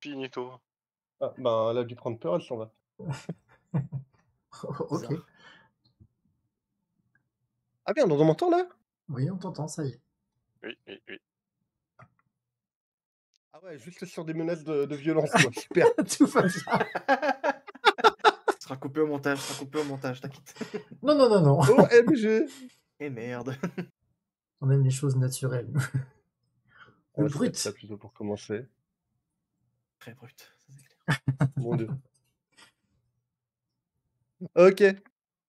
Finito. Ah, ben, elle a dû prendre peur, elle s'en va. OK. Bizarre. Ah bien, on m'entend là? Oui, on t'entend, ça y est. Oui, oui, oui. Ah ouais, juste sur des menaces de violence, quoi. Super. Tout va bien. Ce sera coupé au montage, ce sera coupé au montage, t'inquiète. Non, non, non, non. OMG! Eh merde. On aime les choses naturelles. On Ou va se mettre ça brutes. plutôt pour commencer. Très brut, ça c'est clair. Mon Dieu. OK.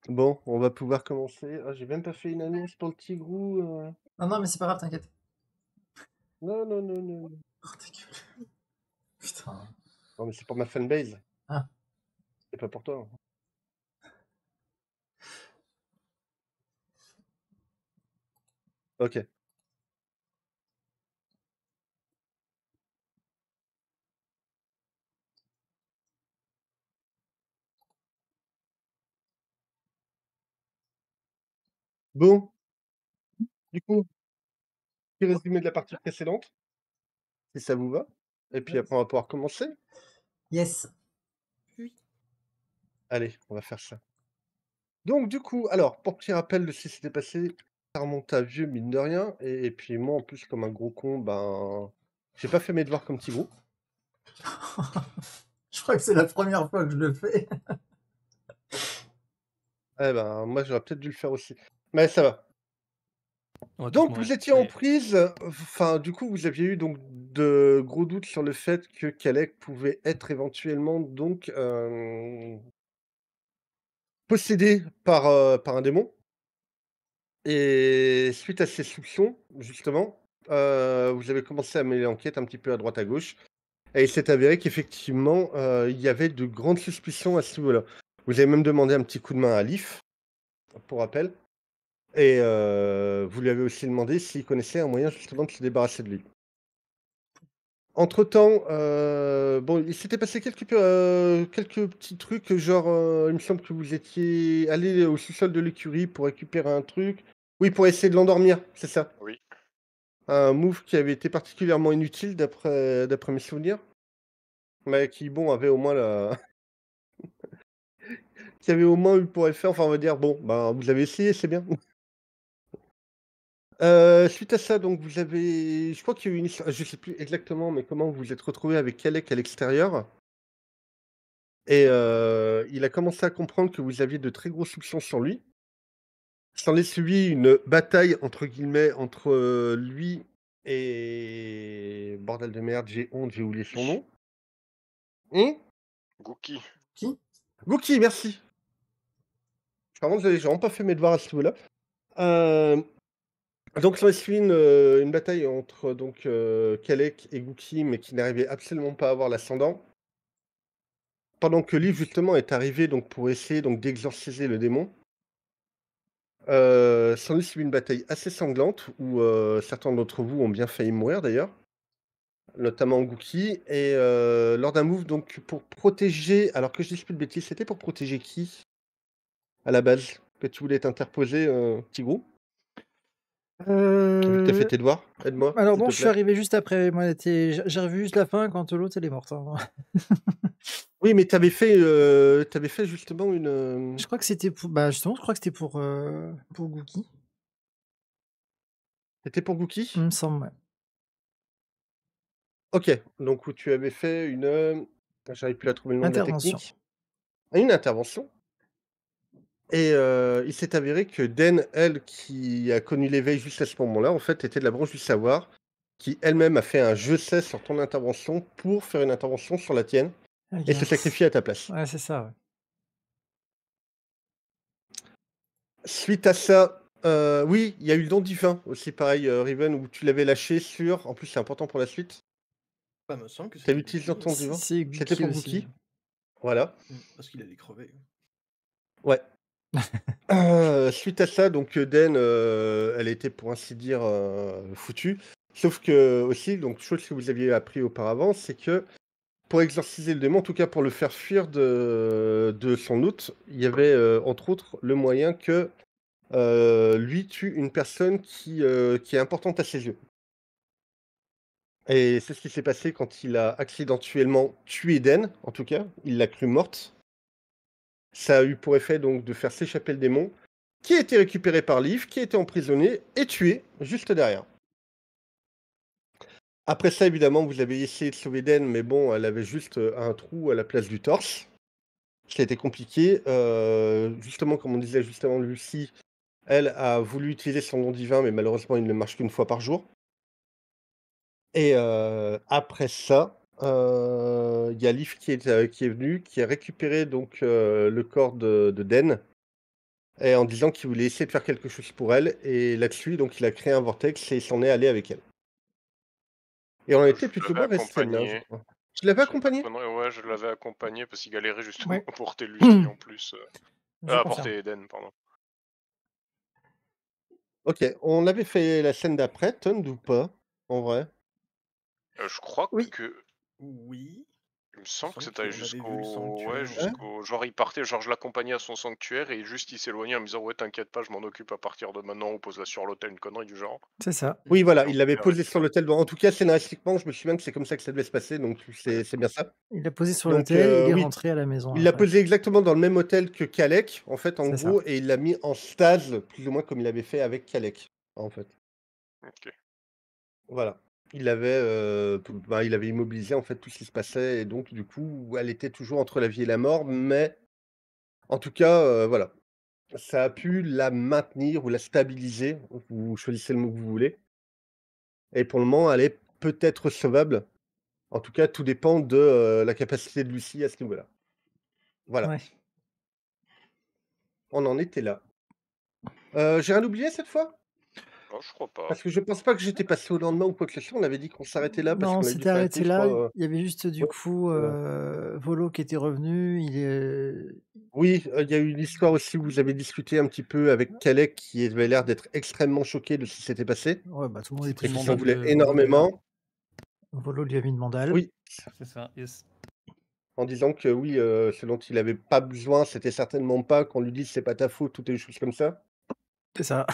Bon, on va pouvoir commencer. Ah, j'ai même pas fait une annonce pour le Tigrou. Non, non, mais c'est pas grave, t'inquiète. Non, non, non, non. Oh, ta gueule. Putain. Non, mais c'est pour ma fanbase. Ah. C'est pas pour toi. OK. Bon, du coup, petit résumé de la partie précédente, si ça vous va. Et puis après, on va pouvoir commencer. Yes. Oui. Allez, on va faire ça. Donc, du coup, alors, pour petit rappel de ce qui s'était passé, ça remonte à vieux, mine de rien. Et puis moi, en plus, comme un gros con, ben, j'ai pas fait mes devoirs comme Tigrou. Je crois que c'est la première fois que je le fais. Eh ben, moi, j'aurais peut-être dû le faire aussi. Mais ça va. On va tous Donc, vous mourir, étiez ça y en est. prise, enfin, du coup, vous aviez eu donc de gros doutes sur le fait que Kalec pouvait être éventuellement donc possédé par un démon. Et suite à ces soupçons, justement, vous avez commencé à mener l'enquête un petit peu à droite à gauche. Et il s'est avéré qu'effectivement, il y avait de grandes suspicions à ce niveau-là. Vous avez même demandé un petit coup de main à Leaf, pour rappel. Et vous lui avez aussi demandé s'il connaissait un moyen justement de se débarrasser de lui. Entre-temps, bon, il s'était passé quelques petits trucs, genre, il me semble que vous étiez allé au sous-sol de l'écurie pour récupérer un truc. Oui, pour essayer de l'endormir, c'est ça? Oui. Un move qui avait été particulièrement inutile d'après mes souvenirs, mais qui, bon, avait au moins la qui avait au moins eu pour effet, enfin, on va dire, bon, ben, vous avez essayé, c'est bien. Suite à ça, donc vous avez je crois qu'il y a eu une histoire, je sais plus exactement, mais comment vous vous êtes retrouvés avec Kalec à l'extérieur et il a commencé à comprendre que vous aviez de très gros soupçons sur lui. S'en est suivi une «bataille» entre guillemets entre, lui et bordel de merde, j'ai honte, j'ai oublié son nom. Mmh? Gookie. Qui? Wookie, merci. Vraiment désolé, j'ai vraiment pas fait mes devoirs à ce niveau-là. Hem, donc s'en est suivi une bataille entre donc, Kalec et Wookie, mais qui n'arrivait absolument pas à avoir l'ascendant. Pendant que Liv justement est arrivé donc pour essayer donc d'exorciser le démon, s'en est suivi une bataille assez sanglante où, certains d'entre vous ont bien failli mourir d'ailleurs, notamment Gookie et lors d'un move donc pour protéger, alors que je dise plus de bêtises, c'était pour protéger qui, à la base? Que tu voulais t'interposer, Tigrou? Vu que tu as fait Heu, tes devoirs, aide-moi, alors s'il non, te je suis plaît. arrivé juste après. Moi, j'ai revu juste la fin quand l'autre elle est morte, hein. Oui, mais tu avais fait justement une, Je crois que c'était pour bah, justement, je crois que c'était pour Gookie, c'était pour Gookie? il me semble, ouais. OK, donc où tu avais fait une, j'arrive plus à trouver le nom de la Intervention. technique. Ah, une intervention et il s'est avéré que Den, elle, qui a connu l'éveil juste à ce moment-là, en fait, était de la branche du savoir, qui elle-même a fait un «je sais» sur ton intervention pour faire une intervention sur la tienne Ah et se yes. sacrifier à ta place. Ouais, c'est ça, ouais. Suite à ça, oui, il y a eu le don divin aussi pareil, Riven, où tu l'avais lâché sur, en plus c'est important pour la suite. Bah, me semble que Tu as c'était utilisé Gookie, le hein. don divin? C'est C'était Gookie pour aussi. Gookie? Voilà, Parce qu'il allait crever. ouais. Suite à ça, donc, Den, elle était pour ainsi dire, foutue. Sauf que aussi, donc chose que vous aviez appris auparavant, c'est que pour exorciser le démon, en tout cas pour le faire fuir de son hôte, il y avait, entre autres, le moyen que, lui tue une personne qui est importante à ses yeux. Et c'est ce qui s'est passé quand il a accidentellement tué Den, en tout cas. Il l'a cru morte. Ça a eu pour effet donc de faire s'échapper le démon, qui a été récupéré par Liv, qui a été emprisonné et tué juste derrière. Après ça, évidemment, vous avez essayé de sauver Den, mais bon, elle avait juste un trou à la place du torse. Ça a été compliqué. Justement, comme on disait juste avant, Lucie, elle a voulu utiliser son don divin, mais malheureusement, il ne marche qu'une fois par jour. Et après ça, il y a Liv qui est venu, qui a récupéré donc le corps de Den, et en disant qu'il voulait essayer de faire quelque chose pour elle. Et là-dessus, donc, il a créé un vortex et il s'en est allé avec elle. Et on Je était plutôt l'avais bien resté là, je accompagné. crois. Tu l'avais Si je dis pas de accompagné? conneries, ouais, je l'avais accompagné parce qu'il galérait justement Ouais. à porter Lucie en plus. Je À confirme. porter Eden, pardon. Ok, on avait fait la scène d'après, Tund ou pas, en vrai? Je crois Oui. que. Oui. Il me semble que semble c'était qu'on avait vu le jusqu'au. sanctuaire, Ouais, ouais. jusqu'au. Genre, il partait, genre, je l'accompagnais à son sanctuaire et juste il s'éloignait en me disant, ouais, t'inquiète pas, je m'en occupe à partir de maintenant, on pose-la sur l'hôtel, une connerie du genre. C'est ça. Oui, voilà, Et il on l'avait s'est posé arrêté sur là. l'hôtel. En tout cas, scénaristiquement, je me souviens que c'est comme ça que ça devait se passer, donc c'est bien ça. Il l'a posé sur Donc, l'hôtel, il est oui, rentré à la maison il l'a après. posé exactement dans le même hôtel que Kalec, en fait, en C'est ça. gros, et il l'a mis en stase, plus ou moins comme il avait fait avec Kalec, en fait. Ok. Voilà. Il avait immobilisé, en fait, tout ce qui se passait, et donc, du coup, elle était toujours entre la vie et la mort, mais en tout cas, voilà. Ça a pu la maintenir ou la stabiliser, vous choisissez le mot que vous voulez. Et pour le moment, elle est peut-être sauvable. En tout cas, tout dépend de la capacité de Lucie à ce niveau-là. Voilà, Ouais. on en était là. J'ai rien oublié cette fois? Non, je crois pas. Parce que je pense pas que j'étais passé au lendemain ou quoi que ce soit. On avait dit qu'on s'arrêtait là parce Non, qu'on on avait dû s'était s'arrêter, arrêté je là. crois. Il y avait juste du Ouais, coup Volo qui était revenu. Oui, il y a eu une histoire aussi où vous avez discuté un petit peu avec Kalec qui avait l'air d'être extrêmement choqué de ce qui s'était passé Ouais, bah tout le monde C'est était et une qui s'en mandale voulait de Volo, d'ailleurs. énormément. Volo lui a mis une mandale. Oui, C'est ça, yes. en disant que oui, ce dont il avait pas besoin, c'était certainement pas qu'on lui dise: «C'est pas ta faute» ou des choses comme ça. C'est ça.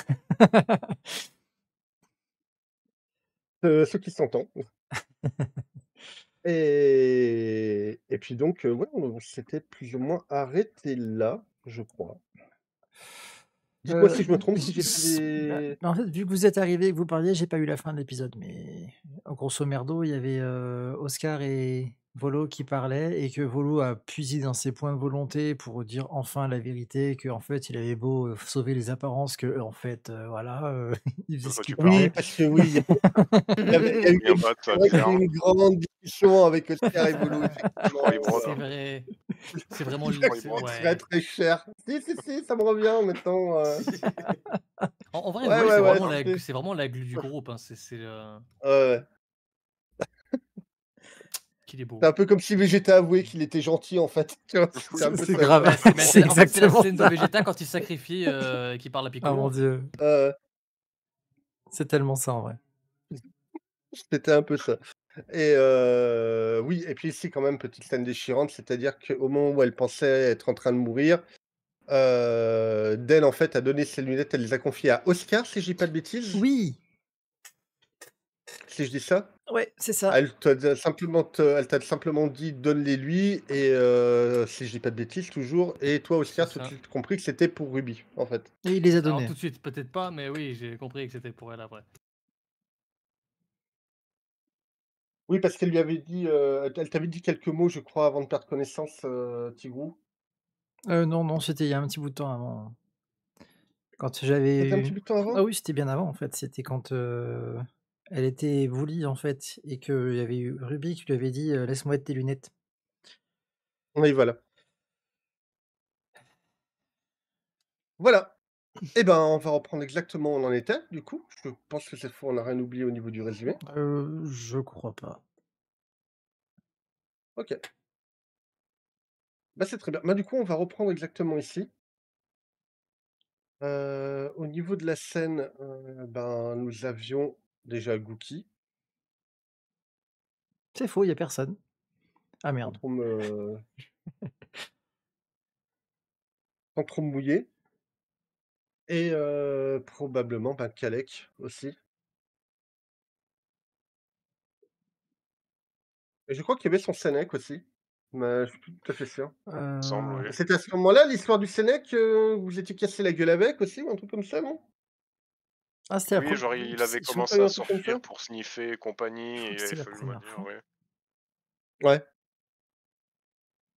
Ce qui s'entend. Et puis donc, ouais, on s'était plus ou moins arrêté là, je crois. Dites-moi si je me trompe, si j'ai fait des En fait, vu que vous êtes arrivé et que vous parliez, j'ai pas eu la fin de l'épisode, mais grosso merdo, il y avait Oscar et Volo qui parlaient et que Volo a puisé dans ses points de volonté pour dire enfin la vérité, qu'en fait il avait beau sauver les apparences, que en fait voilà, il faisait ce qu'il oui, parlait. parce que oui, il y a eu Oui, en bas, ça c'est vrai qu'il y a eu ferme. une grande discussion avec Oscar et Volo, Je effectivement. crois les bras. C'est vrai. C'est vraiment Il a crois, il c'est broie. coûté très, ouais. très cher. Si, ça me revient maintenant, En vrai, Ouais, Volo, ouais, ouais, c'est vraiment la glu du groupe, hein. ouais. Qu'il est beau. C'est un peu comme si Vegeta avouait qu'il était gentil, en fait. Tu vois? C'est un peu C'est ça, grave. quoi. Bah, c'est C'est en fait, c'est la exactement scène de ça. Vegeta quand il sacrifie et qu'il parle à Ah Piccolo, mon en fait. dieu, Ouais, c'est tellement ça en vrai. c'était un peu ça. Et oui, et puis ici, quand même, petite scène déchirante, c'est-à-dire qu'au moment où elle pensait être en train de mourir, Den, en fait, a donné ses lunettes, elle les a confiées à Oscar, si je dis pas de bêtises? Oui, Si je dis ça? ouais, c'est ça. Elle t'a simplement dit: «Donne-les lui» et si je dis pas de bêtises toujours, et toi, Oscar, C'est tout de ça. suite compris que c'était pour Ruby, en fait. Et il les a Alors donnés. tout de suite, peut-être pas, mais oui, j'ai compris que c'était pour elle après. Oui, parce qu'elle lui avait dit, elle t'avait dit quelques mots, je crois, avant de perdre connaissance, Tigrou. Non, non, c'était il y a un petit bout de temps avant. Quand j'avais C'était un petit eu bout de temps avant? Ah oui, c'était bien avant, en fait. C'était quand, elle était bully, en fait, et qu'il y avait eu Ruby qui lui avait dit, «Laisse-moi être tes lunettes». Oui, voilà. Voilà. Et ben, on va reprendre exactement où on en était, du coup. Je pense que cette fois, on n'a rien oublié au niveau du résumé. Je crois pas. OK. Bah, c'est très bien. Bah, du coup, on va reprendre exactement ici. Au niveau de la scène, ben, nous avions déjà Gookie, C'est faux, il y a personne. Ah sans merde. trop me sans trop me mouiller, et probablement, ben, Kalec aussi. Et je crois qu'il y avait son Sénèque aussi, mais je suis plus tout à fait sûr. Il me semble, oui. C'était à ce moment-là, l'histoire du Sénèque, vous étiez cassé la gueule avec aussi, ou un truc comme ça, non? Ah, c'était la Oui, première. genre il avait Ils sont commencé pas eu à un truc comme s'enfuir ça? pour sniffer et compagnie, et il C'est avait la fallu le première maintenir, fois. ouais. Ouais,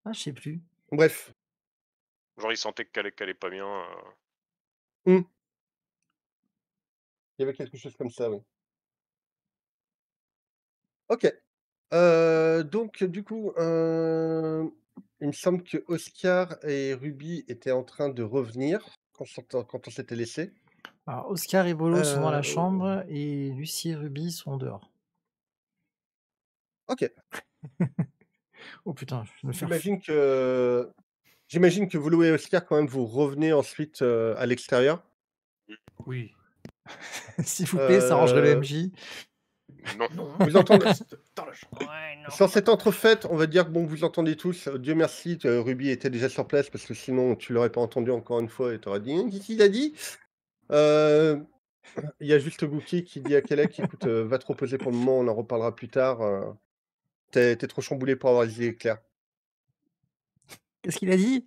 Ah, je sais plus. bref. Genre il sentait que Kalec allait pas bien. Mmh. Il y avait quelque chose comme ça, oui. OK. Donc du coup, il me semble que Oscar et Ruby étaient en train de revenir quand on s'était laissé. Alors, Oscar et Volo sont dans la Heu, chambre et Lucie et Ruby sont dehors. OK. Oh putain, je vais me faire J'imagine que Volo et Oscar, quand même, vous revenez ensuite, à l'extérieur. Oui. s'il vous plaît, ça arrangerait le Heu, MJ. Non. Non, vous entendez reste dans la chambre. Ouais, non. sans cette entrefaite, on va dire que bon, vous entendez tous. Dieu merci que Ruby était déjà sur place parce que sinon tu l'aurais pas entendu encore une fois et tu aurais dit: «Qu'est-ce qu'il a dit?» Heu, il y a juste Gookie qui dit à Kelek: «Écoute, va te reposer pour le moment, on en reparlera plus tard, tu trop chamboulé pour avoir les idées claires». Qu'est-ce qu'il a dit?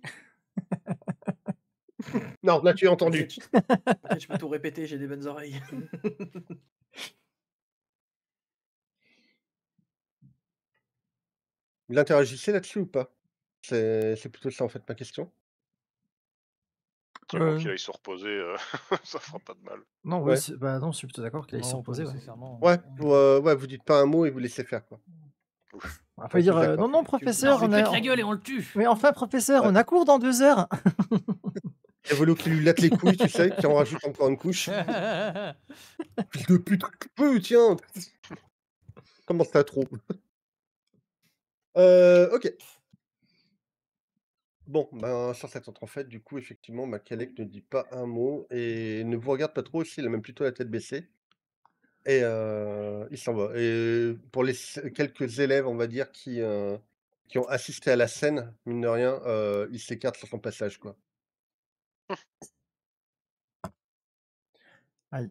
Non, là tu as entendu. T'inquiète, je peux tout répéter, j'ai des bonnes oreilles. Vous interagissez là-dessus ou pas? C'est plutôt ça en fait ma question. Effectivement, qu'il aille se reposer, ça fera pas de mal. Non, oui, Ouais. bah non, je suis plutôt d'accord qu'il aille se Non, pas reposer. Ouais. nécessairement. Ouais, ouais, vous dites pas un mot et vous laissez faire quoi. On va pas Ouais, lui dire je suis d'accord. non, non, Tu le professeur, On lui on a. pète la gueule et on le tue. Mais enfin, professeur, Ouais. on a cours dans 2 heures. Il y a Volo qui lui latte les couilles, tu sais, qui en rajoute encore une couche. Fils de pute, tiens. Comment ça trop? OK. Bon, ben, sur cette autre en fait, du coup, effectivement, Kelek ne dit pas un mot et ne vous regarde pas trop aussi, il a même plutôt la tête baissée et il s'en va et pour les quelques élèves, on va dire, qui ont assisté à la scène, mine de rien, ils s'écartent sur son passage, quoi. Aïe.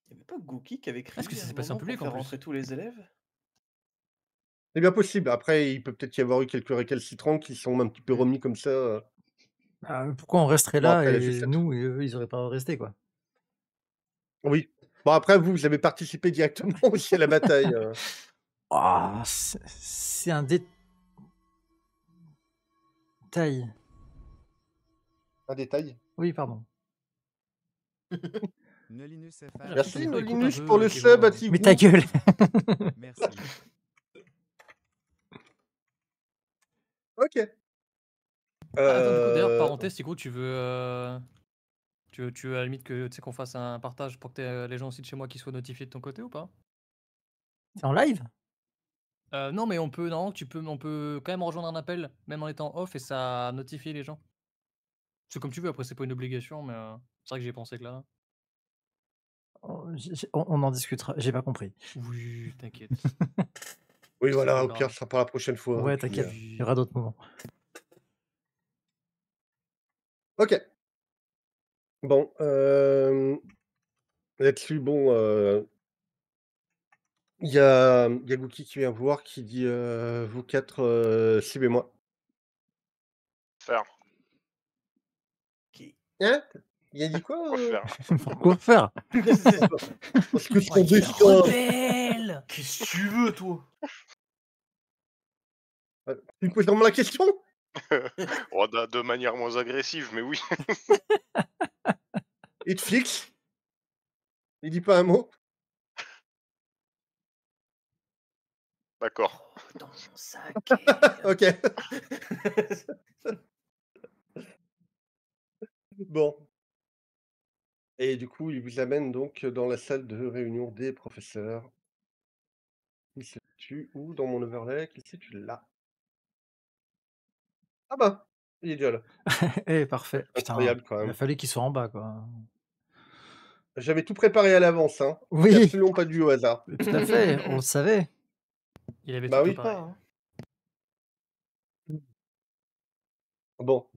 Il y avait pas Gookie qui avait crié Est-ce que à ça un s'est passé en moment public, pour en faire plus? rentrer tous les élèves? C'est bien possible. Après, il peut peut-être y avoir eu quelques récalcitrants qui sont un petit peu remis comme ça, Pourquoi on resterait bon là après, elle a et juste nous et eux, ils auraient pas resté, quoi. oui. Bon après vous avez participé directement aussi à la bataille, Ah, c'est un détail. un détail. Oui, pardon. Nolinus FR. J'ai l'impression que Merci Nico écoute un Nolinus peu, pour le Kevo, sub à hein. Tigrou. Mais ta gueule. Merci. OK. Ah, attends, du coup, d'ailleurs, Heu, parenthèse, Tigrou, tu veux à la limite que, tu sais, qu'on fasse un partage pour que t'aies les gens aussi de chez moi qui soient notifiés de ton côté ou pas? C'est en live? Non, mais on peut on peut quand même rejoindre un appel, même en étant off et ça notifie les gens. C'est comme tu veux, après c'est pas une obligation, mais c'est vrai que j'y ai pensé que là. Oh, on en discutera. J'ai pas compris. Oui, t'inquiète. oui C'est voilà, pas au pire, grave. ce sera pour la prochaine fois, Ouais, puis, t'inquiète, Oui. il y aura d'autres moments. OK. Bon, là-dessus, bon, il y a Gookie qui vient voir, qui dit, «Vous 4, suivez-moi». Faire. Qui Hein? Il a dit quoi, Quoi faire? Pourquoi faire? Parce que son Oh, il est destin rebelle! Qu'est-ce que tu veux, toi? tu me poses vraiment la question? Oh, de manière moins agressive, mais oui. Il te fixe? Il dit pas un mot? D'accord. Oh, dans mon sac. OK. Bon. Et du coup, il vous amène donc dans la salle de réunion des professeurs. Il se situe où dans mon overlay? Qui se situe là? Ah bah! Il est déjà là. Eh, parfait. Putain, Incroyable quand il a même. fallu qu'il soit en bas, quoi. J'avais tout préparé à l'avance, hein. C'est Oui, absolument pas dû au hasard. tout à fait, on le savait. Il avait Bah tout oui. préparé. Pas, hein. Bon.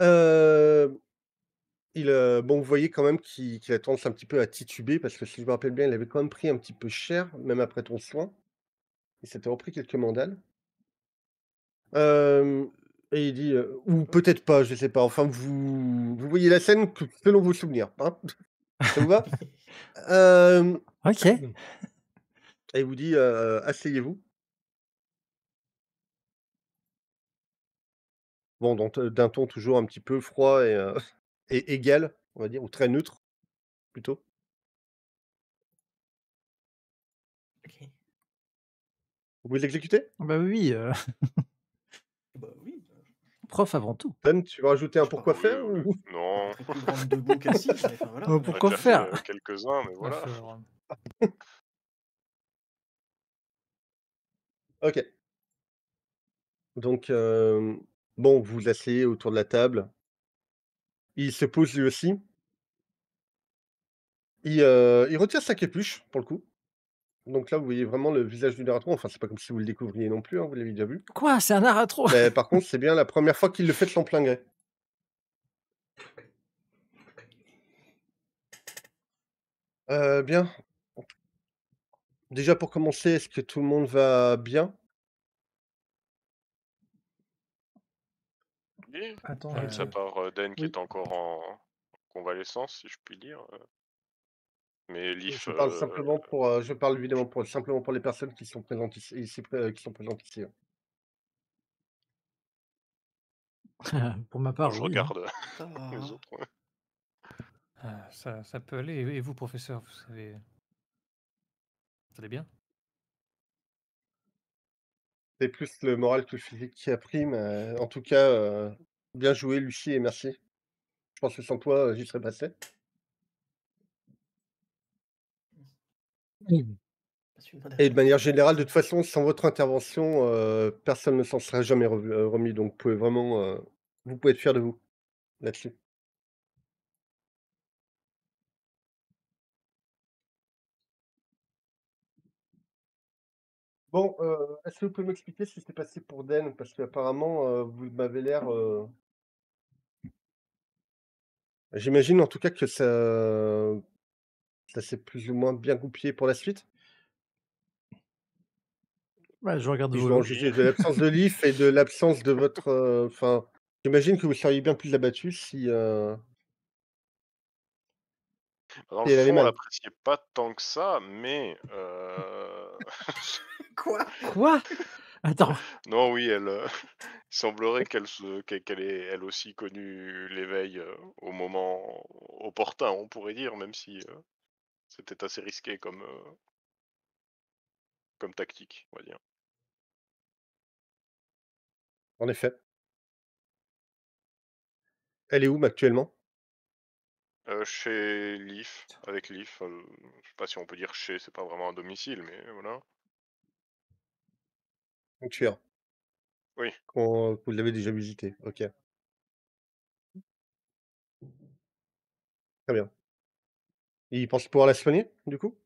Heu, bon, vous voyez quand même qu'il a tendance un petit peu à tituber parce que si je me rappelle bien, il avait quand même pris un petit peu cher, même après ton soin. Il s'était repris quelques mandales. Hem et il dit, ou peut-être pas, je sais pas. Enfin, vous voyez la scène que selon vos souvenirs, hein? Ça vous va? Hem OK. et il vous dit, «Asseyez-vous». Bon, donc d'un ton toujours un petit peu froid et égal, on va dire, ou très neutre, plutôt. OK. Vous l'exécutez? Bah, oui, Bah oui, prof avant tout. Dan, tu veux rajouter un Je sais pas. pourquoi Oui, faire oui. ou? Non, Très plus grande debout qu'assis, mais enfin voilà. Oh, on a pourquoi déjà fait faire? quelques-uns, mais La voilà. fleur. OK. Donc, bon, vous vous asseyez autour de la table. Il se pose lui aussi. Il retire sa capuche, pour le coup. Donc là, vous voyez vraiment le visage du narrateur. Enfin, c'est pas comme si vous le découvriez non plus, hein, vous l'avez déjà vu. Quoi? C'est un Naratro? Mais par contre, c'est bien la première fois qu'il le fait de son plein gré. Bien. Déjà pour commencer, est-ce que tout le monde va bien? Oui, Attends, mis à part Den qui oui. est encore en convalescence, si je puis dire. Mais Leaf, Je parle évidemment simplement pour les personnes qui sont présentes qui sont présentes ici, hein. Pour ma part, je oui, hein. regarde Ça va. les autres. Ouais. Ça peut aller. Et vous, professeur, vous savez. Vous allez bien? C'est plus le moral que le physique qui a pris, mais en tout cas, bien joué Lucie et merci. Je pense que sans toi, j'y serais passé. Pas celui de Et de manière générale, de toute façon, sans votre intervention, personne ne s'en serait jamais remis, donc vous pouvez être fiers de vous, là-dessus. Bon, est-ce que vous pouvez m'expliquer ce qui s'est passé pour Den? Parce qu'apparemment, vous m'avez l'air, j'imagine en tout cas que ça s'est plus ou moins bien goupillé pour la suite? Ouais, je regarde Si je dois en Volo. juger de l'absence de Leaf et de l'absence de votre, enfin, j'imagine que vous seriez bien plus abattu Dans le si elle allait fond, on mal. l'appréciait pas tant que ça, mais Quoi? Quoi? Attends. non, oui, il semblerait qu'elle ait elle aussi connu l'éveil au moment opportun, on pourrait dire, même si c'était assez risqué comme tactique, on va dire. En effet. Elle est où actuellement? Chez Leaf, avec Leaf, je sais pas si on peut dire chez, c'est pas vraiment un domicile, mais voilà. Sanctuaire, Oui. quand vous l'avez déjà visité, OK. Très bien. Il pense pouvoir la soigner, du coup?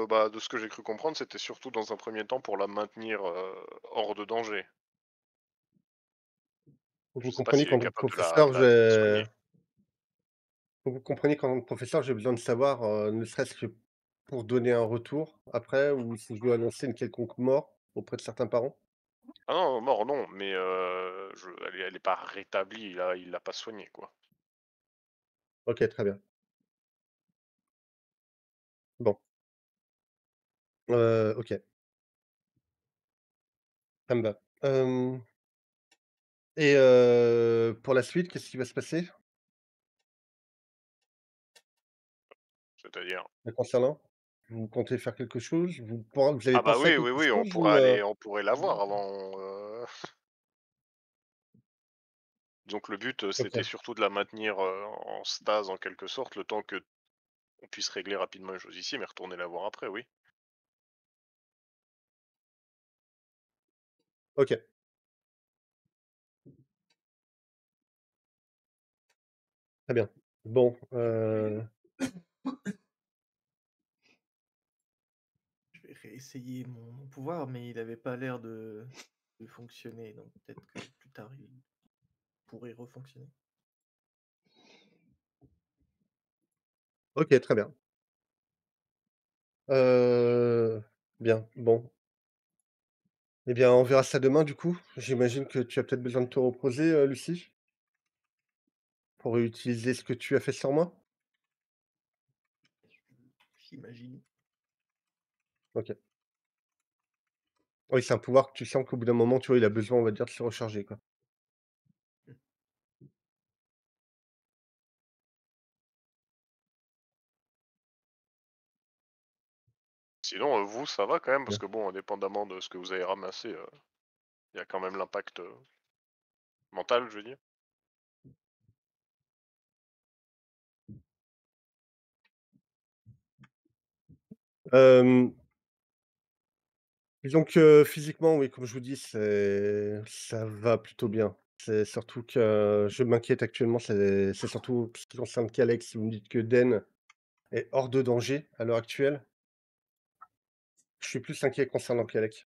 Bah, de ce que j'ai cru comprendre, c'était surtout dans un premier temps pour la maintenir hors de danger. Je Vous sais pas comprenez s'il est qu'en tant que capable professeur, de la soigner. vous comprenez qu'en tant que professeur, j'ai besoin de savoir, ne serait-ce que pour donner un retour après ou si je dois annoncer une quelconque mort auprès de certains parents? Ah non, mort non, mais elle est pas rétablie, il l'a pas soignée, quoi. OK, très bien. Bon, OK, ça me va. Et pour la suite, qu'est-ce qui va se passer C'est-à-dire? la concernant? Vous comptez faire quelque chose? Vous avez Ah bah pensé à oui, oui, quelque oui, chose ou? on pourrait la voir avant, donc le but, c'était OK, surtout de la maintenir, en stase en quelque sorte, le temps que on puisse régler rapidement les choses ici, mais retourner la voir après, oui. OK, très bien. Bon, Je vais réessayer mon pouvoir, mais il avait pas l'air de fonctionner, donc peut-être que plus tard il pourrait refonctionner. OK, très bien. Heu, Bien, bon. Eh bien, on verra ça demain du coup. J'imagine que tu as peut-être besoin de te reposer, Lucie? Pour réutiliser ce que tu as fait sur moi? J'imagine. OK. Oui, c'est un pouvoir que tu sens qu'au bout d'un moment, tu vois, il a besoin, on va dire, de se recharger, quoi. Mmh. Sinon, vous, ça va quand même, parce Bien. que bon, indépendamment de ce que vous avez ramassé, il y a quand même l'impact mental, je veux dire. Hem, disons que physiquement, oui, comme je vous dis, ça va plutôt bien. C'est surtout que je m'inquiète actuellement, c'est surtout ce qui concerne Calex. Si vous me dites que Den est hors de danger à l'heure actuelle, je suis plus inquiet concernant Calex.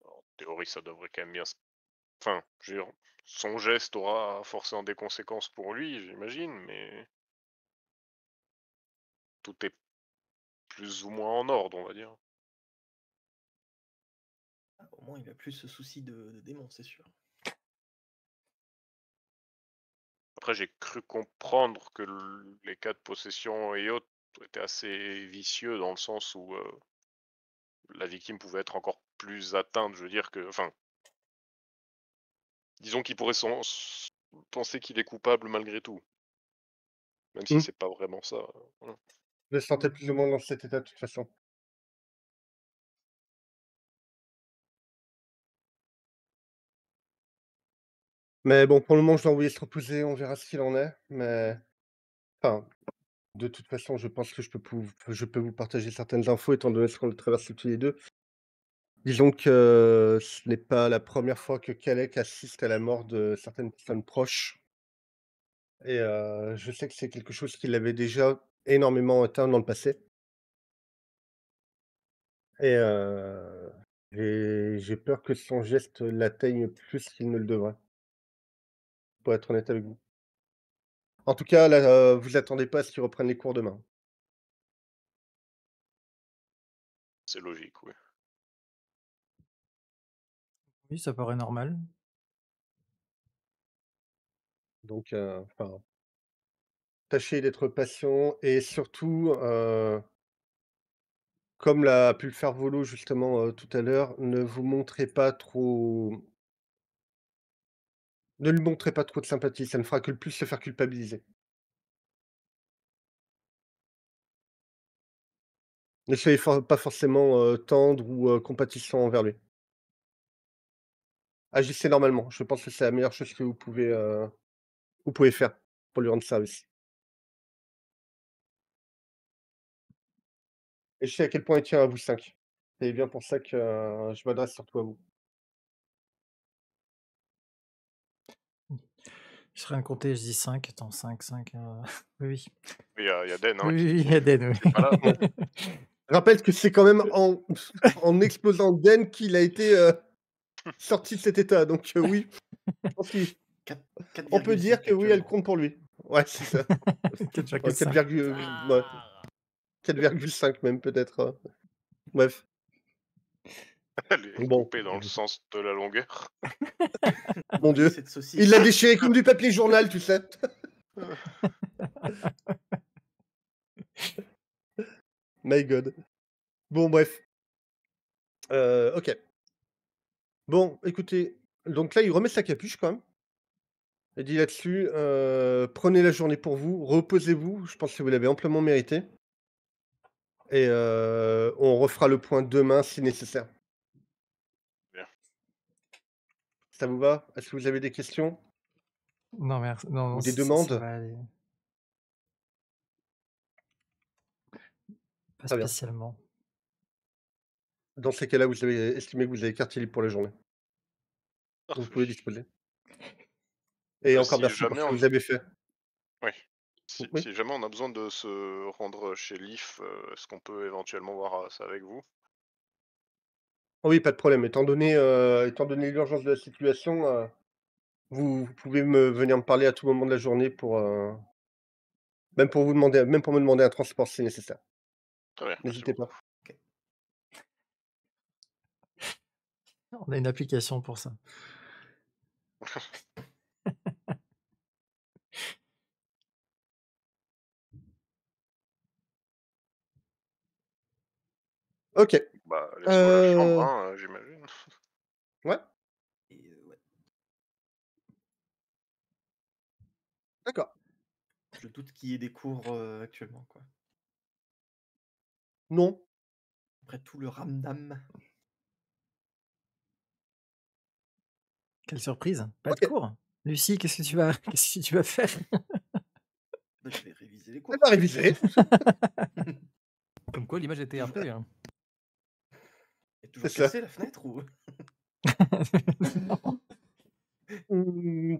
En théorie, ça devrait quand même bien Enfin, je veux dire, son geste aura forcément des conséquences pour lui, j'imagine, mais tout est plus ou moins en ordre, on va dire. Ah, au moins, il a plus ce souci de démon, c'est sûr. Après, j'ai cru comprendre que les cas de possession et autres étaient assez vicieux dans le sens où la victime pouvait être encore plus atteinte. Je veux dire que, enfin, disons qu'il pourrait penser qu'il est coupable malgré tout, même si Mmh. c'est pas vraiment ça. Voilà. Je le sentais plus ou moins dans cet état de toute façon. Mais bon, pour le moment, je l'ai envoyé se reposer, on verra ce qu'il en est, mais enfin, de toute façon, je pense que je peux vous partager certaines infos étant donné ce qu'on a traversé tous les 2. Disons que ce n'est pas la première fois que Kalec assiste à la mort de certaines personnes proches et je sais que c'est quelque chose qui l'avait déjà énormément atteint dans le passé et j'ai peur que son geste l'atteigne plus qu'il ne le devrait, pour être honnête avec vous. En tout cas, là, vous attendez pas à ce qu'il reprenne les cours demain. C'est logique, oui. Oui, ça paraît normal. Donc enfin, tâchez d'être patient et surtout, comme l'a pu le faire Volo justement, tout à l'heure, ne lui montrez pas trop de sympathie, ça ne fera que le plus se faire culpabiliser. Ne soyez pas forcément, tendre ou, compatissant envers lui. Agissez normalement, je pense que c'est la meilleure chose que vous pouvez faire pour lui rendre service. Et je sais à quel point il tient à vous 5. C'est bien pour ça que, je m'adresse surtout à vous. Je serais un compté, je dis 5. Attends, 5, 5. Oui, oui. Il y a Den hein, Oui, qui oui, il y a Den, est pas là. oui. Je rappelle que c'est quand même en exposant Den qu'il a été, sorti de cet état, donc oui, je pense qu'il 4 on peut dire 4,5 que oui, elle actuellement. compte pour lui. Ouais, c'est ça. Ouais, 4 4,5. virgule ouais, 4,5 même peut-être, bref. Elle est Bon, coupée dans le sens de la longueur. mon Oui, Dieu, cette saucisse. il l'a déchiré comme du papier journal, tu sais? My God. Bon bref, OK. Bon, écoutez, donc là, il remet sa capuche quand même. Il dit là-dessus, «Prenez la journée pour vous, reposez-vous, je pense que vous l'avez amplement mérité et on refera le point demain si nécessaire». Bien. Ça vous va? Est-ce que vous avez des questions Non, merci. Non, non, ou des ça demandes? va aller. Pas Très bien. spécialement. Dans ces cas-là, vous avez estimé que vous avez carte libre pour la journée. Donc vous Parfait. pouvez disposer et encore Si merci pour jamais ce que on... vous avez fait. Oui. Si, Oui? si jamais on a besoin de se rendre chez Leaf, est-ce qu'on peut éventuellement voir ça avec vous? Oui, pas de problème. Étant donné l'urgence de la situation, vous pouvez venir me parler à tout moment de la journée Même pour me demander un transport si nécessaire. Très bien. N'hésitez pas. On a une application pour ça. Ok. Bah, laisse-moi la chambre, Euh, hein, j'imagine. Ouais, Et, ouais. d'accord. Je doute qu'il y ait des cours actuellement, quoi. Non. Après tout le ramdam. Quelle surprise. Pas de Ok. cours. Lucie, qu'est-ce que tu vas faire? Bah, je vais réviser les On cours. va réviser. Comme quoi, l'image était Toujours- RP. Hein. est toujours C'est ça. cassée la fenêtre ou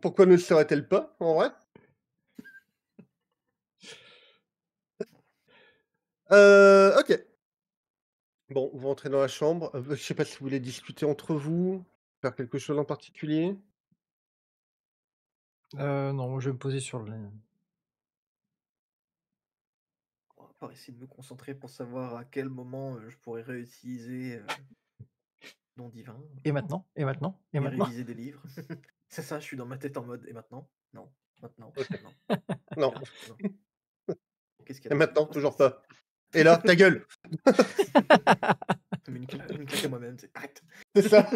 Pourquoi ne le serait-elle pas, en vrai? Ok. Bon, vous rentrez dans la chambre. Je sais pas si vous voulez discuter entre vous, faire quelque chose en particulier. Non, je vais me poser sur le. On va pas essayer de me concentrer pour savoir à quel moment je pourrais réutiliser Don Divin Et maintenant? Et maintenant? Et et maintenant? réviser des livres. C'est ça, je suis dans ma tête en mode et maintenant? Non. Maintenant? Ok. Non. Non. Là? Non. Qu'est-ce qu'il y Et a d'autre qui maintenant, se passe toujours ici pas. Et là, ta gueule! Je mets une claque à moi-même, c'est arrête! C'est ça.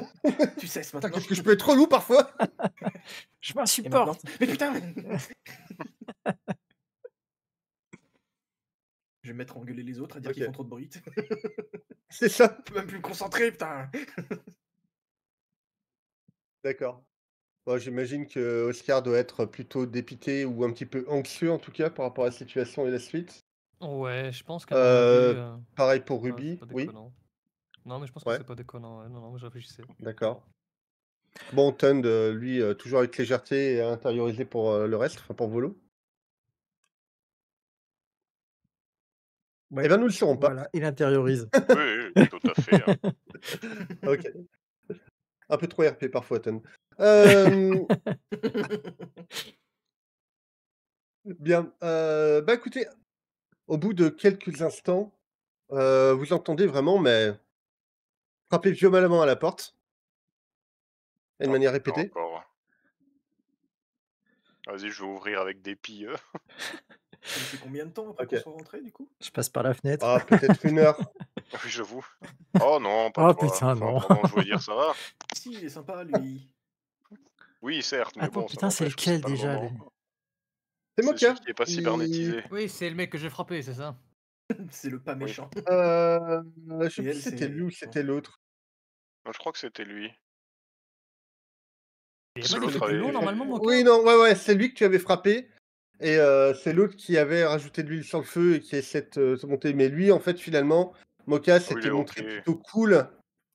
Tu cesses Putain, maintenant! qu'est-ce que je peux être relou parfois! Je Et maintenant? m'insupporte! Mais putain! Je vais me mettre à engueuler les autres, à dire qu'ils Ok. font trop de bruit. C'est ça. Je peux même plus me concentrer, putain! D'accord. Bon, j'imagine que Oscar doit être plutôt dépité ou un petit peu anxieux en tout cas par rapport à la situation et la suite. Ouais, je pense qu'à mon avis. Pareil pour C'est Ruby, pas oui. déconnant. Non, mais je pense que Ouais, c'est pas déconnant. Ouais. Non, non, je réfléchissais. d'accord. Bon, Tund, lui, toujours avec légèreté et intériorisé pour le reste, enfin pour Volo. Ouais, Eh bien, nous ne le saurons pas. voilà, il intériorise. Oui, oui, tout à fait. Hein. Ok. Un peu trop RP parfois, Tund. Bien. Bah écoutez, au bout de quelques instants, vous entendez vraiment, mais frapper violemment à la porte, et de Oh, manière putain, répétée. encore. Vas-y, je vais ouvrir avec des pilles. Ça a laissé combien de temps après Ok. qu'on soit rentré du coup? Je passe par la fenêtre. Ah, peut-être 1 heure. Oui, j'avoue. Oh non, pas Oh toi. putain, Enfin, non. pardon, je voulais dire ça va. Si, il est sympa lui. Oui, certes, mais Attends, bon, ça putain, c'est n'empêche que c'est lequel pas le déjà moment. lui? C'est C'est celui Moka. qui est pas cybernétisé. Oui, c'est le mec que j'ai frappé, c'est ça. C'est le pas Oui. méchant. Je sais Et plus elle, si c'était lui c'est- ou c'était l'autre. Je crois que c'était lui. Il Parce a que pas dit l'autre c'était long avait... normalement, Moka? Oui, non, ouais, c'est lui que tu avais frappé. Et c'est l'autre qui avait rajouté de l'huile sur le feu et qui essaie de se monter. Mais lui, en fait, finalement, Moka Oh, il s'était est montré ok. plutôt cool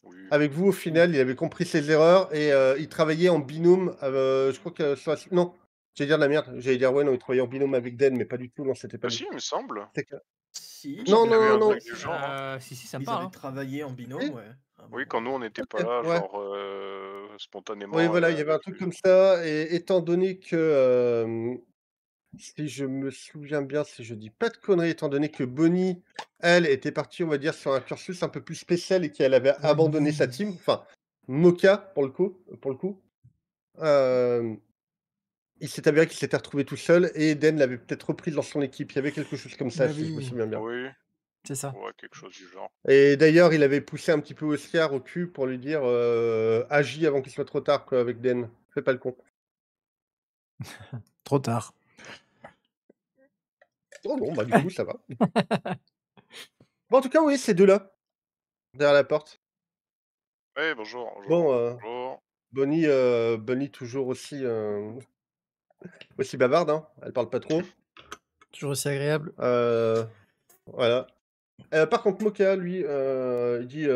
Oui. avec vous au final. Il avait compris ses erreurs et il travaillait en binôme. Je crois que sur la... Non, j'allais dire de la merde. J'allais dire, ouais, non, il travaillait en binôme avec Den, mais pas du tout. Non, c'était pas Ah lui. si, il me semble. C'est que- Si, Il me Non, semble ils qu'il y avait non, un non, avaient, non. truc du genre. Hein. Si, ça me ils parle. avaient Hein. travaillé en binôme, ouais. à un Oui, moment. quand nous on n'était pas Ok, là, ouais. genre spontanément. Oui, voilà, il y avait un avec truc lui. comme ça. Et étant donné que, si je me souviens bien, si je dis pas de conneries, étant donné que Bonnie, elle, était partie, on va dire, sur un cursus un peu plus spécial et qu'elle avait abandonné sa team, enfin, Moka, pour le coup, il s'est avéré qu'il s'était retrouvé tout seul et Eden l'avait peut-être repris dans son équipe. Il y avait quelque chose comme ça, Bah si je me oui, souviens bien. Oui, c'est ça. ouais, quelque chose du genre. Et d'ailleurs, il avait poussé un petit peu Oscar au cul pour lui dire agis avant qu'il soit trop tard, quoi, avec Den. Fais pas le con. Trop tard. Oh non, bah du coup, ça va. Bon, en tout cas, oui, ces deux-là, derrière la porte. Oui, bonjour, bonjour, Bon, bonjour. Bonnie toujours aussi bavarde, hein. Elle parle pas trop. Toujours aussi agréable. Voilà. Par contre, Moka, lui, il dit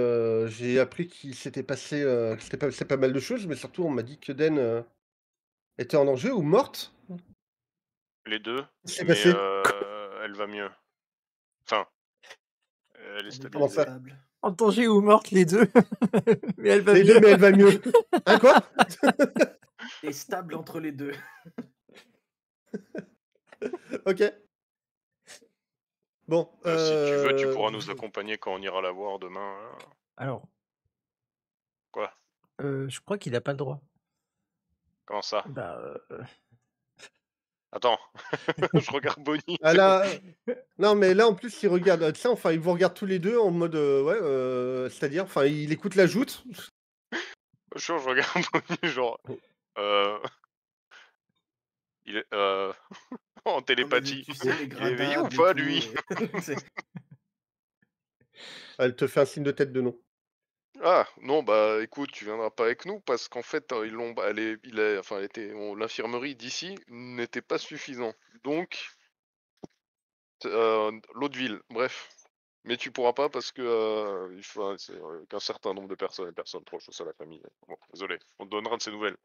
j'ai appris qu'il s'était passé, qu'il s'était passé pas mal de choses, mais surtout, on m'a dit que Den était en danger ou morte. Les deux, Qu'est-ce qui s'est mais passé? elle va mieux. Enfin, elle est On est bien Comment ça? stabilisée. stable. En danger ou morte, les deux. Mais elle va Les mieux. deux, mais elle va mieux. Hein, quoi? Et stable entre les deux. Ok. Bon, Si tu veux, tu pourras nous accompagner quand on ira la voir demain. Alors, Quoi? je crois qu'il a pas le droit. Comment ça? Bah, Attends, je regarde Bonnie. Ah là, non, mais là, en plus, il regarde, tu sais, enfin, ils vous regardent tous les deux en mode, ouais, c'est-à-dire, enfin, il écoute la joute. Je regarde Bonnie, genre. Il est en Non, mais télépathie. tu sais, les Il est éveillé ou gradables et pas, tout, lui? c'est Elle te fait un signe de tête de non. Ah non, bah écoute, tu viendras pas avec nous parce qu'en fait, ils l'ont, enfin, l'infirmerie d'ici n'était pas suffisant. Donc, l'autre ville, bref. Mais tu pourras pas parce que il faut qu'un certain nombre de personnes et personnes proches de ça, la famille. Bon, désolé, on te donnera de ces nouvelles.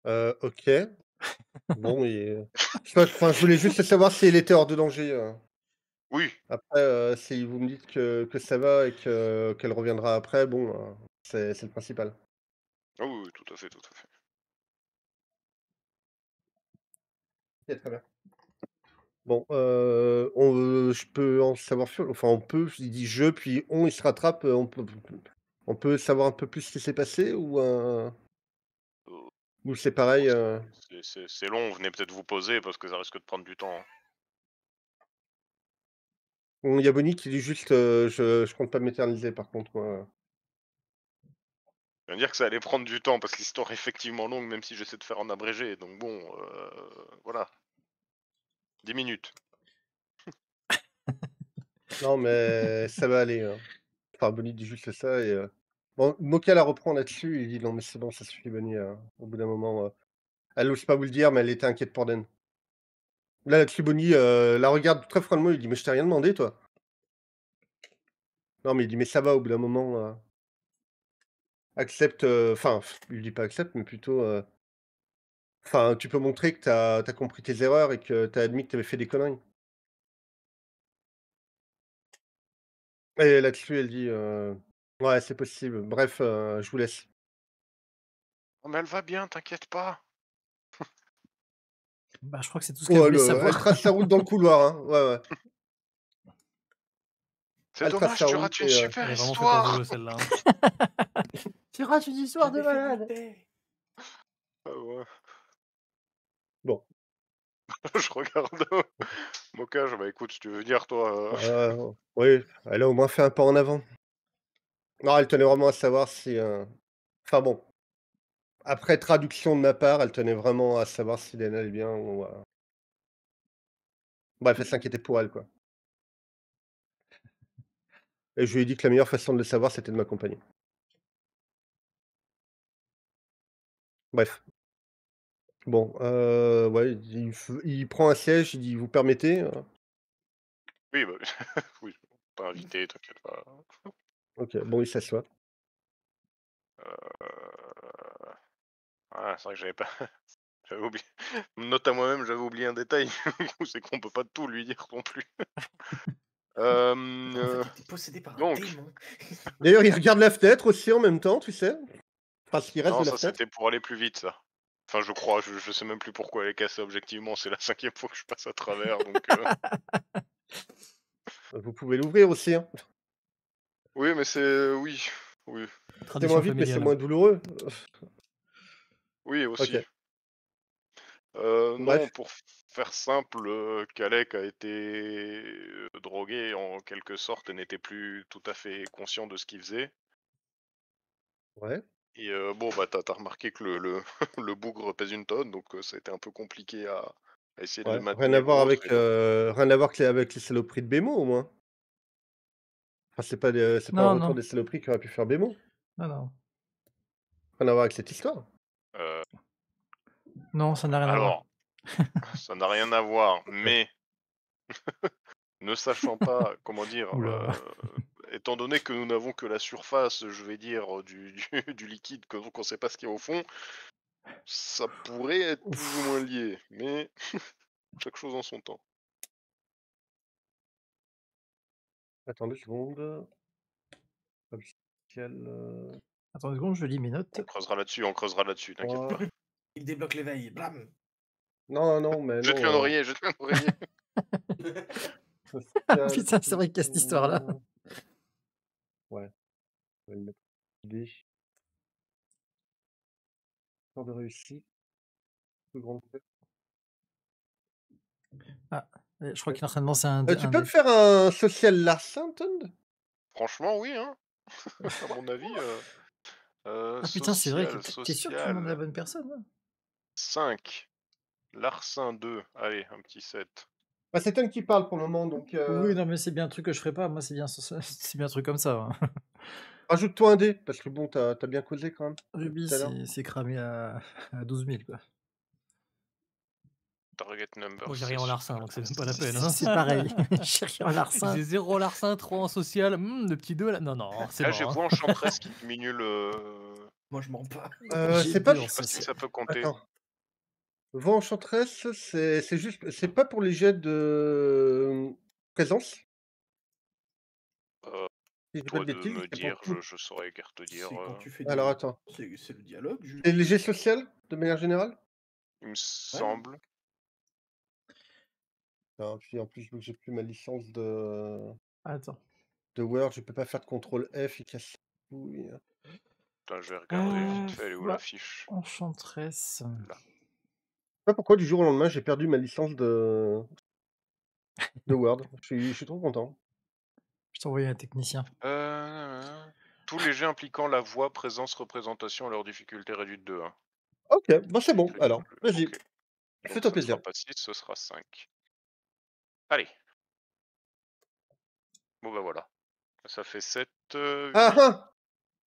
Ok. Bon, et enfin, je voulais juste savoir si elle était hors de danger. Oui, Après, si vous me dites que ça va et qu'elle reviendra après, bon, c'est le principal. ah oui, oui, tout à fait, tout à fait. Ok, très bien. Bon, je peux en savoir enfin, on peut, il dit je, puis il se rattrape, on peut savoir un peu plus ce qui s'est passé Euh, ou c'est pareil? C'est long, venez peut-être vous poser parce que ça risque de prendre du temps, hein. Bon, il y a Bonnie qui dit juste, je compte pas m'éterniser par contre, moi. Je viens de dire que ça allait prendre du temps parce que l'histoire est effectivement longue, même si j'essaie de faire en abrégé. Donc bon, voilà. 10 minutes. Non, mais ça va aller, hein. Enfin, Bonnie dit juste ça et bon, Moka la reprend là-dessus, il dit: «Non mais c'est bon, ça suffit Bonnie, au bout d'un moment, elle ose pas vous le dire, mais elle était inquiète pour Dan». Là-dessus, Bonnie, la regarde très froidement, il dit: «Mais je t'ai rien demandé toi». Non, mais il dit: «Mais ça va, au bout d'un moment, accepte, enfin, il lui dit pas accepte, mais plutôt, enfin, tu peux montrer que tu as compris tes erreurs et que tu as admis que tu avais fait des conneries». Et là-dessus, elle dit: «Ouais, c'est possible. Bref, je vous laisse». Oh, mais elle va bien, t'inquiète pas. bah, je crois que c'est tout ce qu'elle Oh, voulait elle savoir. trace sa route dans le couloir, hein. Ouais, ouais. C'est Elle trace dommage, sa tu route rates une et super Elle est vraiment faite pour histoire. Volo celle-là, hein. Tu rates une histoire de j'avais fait malade. nulle part. Ah ouais. bon, Je regarde Mocage, bah écoute, si tu veux dire, toi. oui, elle a au moins fait un pas en avant. Non, elle tenait vraiment à savoir si, enfin bon, après traduction de ma part, elle tenait vraiment à savoir si Lena allait bien ou, bref, elle s'inquiétait pour elle, quoi. Et je lui ai dit que la meilleure façon de le savoir, c'était de m'accompagner. Bref. Bon, ouais, il prend un siège, il dit: «Vous permettez?» Oui, bah oui, pas invité, t'inquiète pas. OK, bon, il s'assoit. Ah, c'est vrai que j'avais pas. J'avais oublié. Note à moi-même, j'avais oublié un détail. C'est qu'on peut pas tout lui dire non plus. En fait, il était possédé par un donc, démon. D'ailleurs, il regarde la fenêtre aussi en même temps, tu sais? Enfin, ce qui reste non, de la ça fenêtre. c'était pour aller plus vite, ça. Enfin, je crois, je sais même plus pourquoi elle est cassée objectivement, c'est la 5e fois que je passe à travers, donc. Vous pouvez l'ouvrir aussi, hein. Oui, mais c'est. Oui, oui, C'est moins Tradition vite, mais c'est familiale. moins douloureux. oui aussi. OK. Non, Bref, pour faire simple, Kalec a été drogué en quelque sorte et n'était plus tout à fait conscient de ce qu'il faisait. ouais, Et bon, bah, t'as remarqué que le bougre pèse une tonne, donc ça a été un peu compliqué à essayer de le ouais. Rien à maintenir voir autre. avec, Et donc, rien à voir avec les saloperies de Bémo, au moins. Enfin, c'est pas un Non, retour non, des saloperies qu'aurait pu faire Bémo. non, non. Rien à voir avec cette histoire. euh, Non, ça n'a rien à voir. alors, ça n'a rien à voir, mais ne sachant pas, comment dire, Oula. étant donné que nous n'avons que la surface, je vais dire, du liquide, donc on sait pas ce qu'il y a au fond, ça pourrait être plus ou moins Ouf. lié, mais chaque chose en son temps. Attends 2 secondes. Officiel, Attends une seconde, je lis mes notes. On creusera là-dessus, t'inquiète 3. pas. Il débloque l'éveil. Blam. Non, mais Jette-lui un non. oreiller, jette-lui un oreiller. Social, Putain, c'est vrai qu'il y a cette histoire-là. Ouais, on va le mettre. D. Score de réussite. Plus grande tête. Je crois qu'il est en train de lancer un, Tu peux me faire un social Larsen, Tund? Franchement, oui, hein. À mon avis. Ah putain, c'est vrai que Social, t'es sûr que tu demandes à la social. bonne personne, hein 5. Larcin 2. Allez, un petit 7. Bah, c'est Tund qui parle pour le moment, donc Oui, non, mais c'est bien un truc que je ferai pas. Moi, c'est bien, c'est bien un truc comme ça. hein. rajoute-toi un dé, parce que bon, t'as bien causé quand même. Ruby, tout à l'heure. c'est cramé à 12 000, quoi. Target number. Moi, j'ai rien en larcin, donc c'est même pas la peine. C'est pareil. J'ai rien en larcin. J'ai 0 larcin, 3 en social. Le petit 2 là. Non, c'est Là, j'ai mort. voix enchanteresse qui diminue le. Moi, je mens pas. J'ai C'est pas. deux en Je sais pas si social. ça peut compter. Attends. Vent enchanteresse, c'est juste. C'est pas pour les jets de présence. Si je dis pas Toi de de bêtises, me c'est dire, pour tout. je saurais guère te dire. C'est quand tu fais Alors des... attends. C'est le dialogue, juste. C'est léger social, de manière générale? Il me semble. Non, puis en plus, vu que j'ai plus ma licence de Attends. Word, je peux pas faire de contrôle F, il casse les couilles. Putain, je vais regarder vite fait, elle est où bah, la fiche? Enchantresse. Je Là. sais pas pourquoi du jour au lendemain j'ai perdu ma licence de Word. Je suis trop content. Je t'ai envoyé un technicien. Tous les jets impliquant la voix, présence, représentation, leur difficulté réduite de 1. Ok, bah c'est bon, alors, vas-y. Ok. Donc Fais-toi ça ne plaisir. sera pas 6, ce sera 5. Allez. Bon bah voilà. Ça fait 7. Ah ah!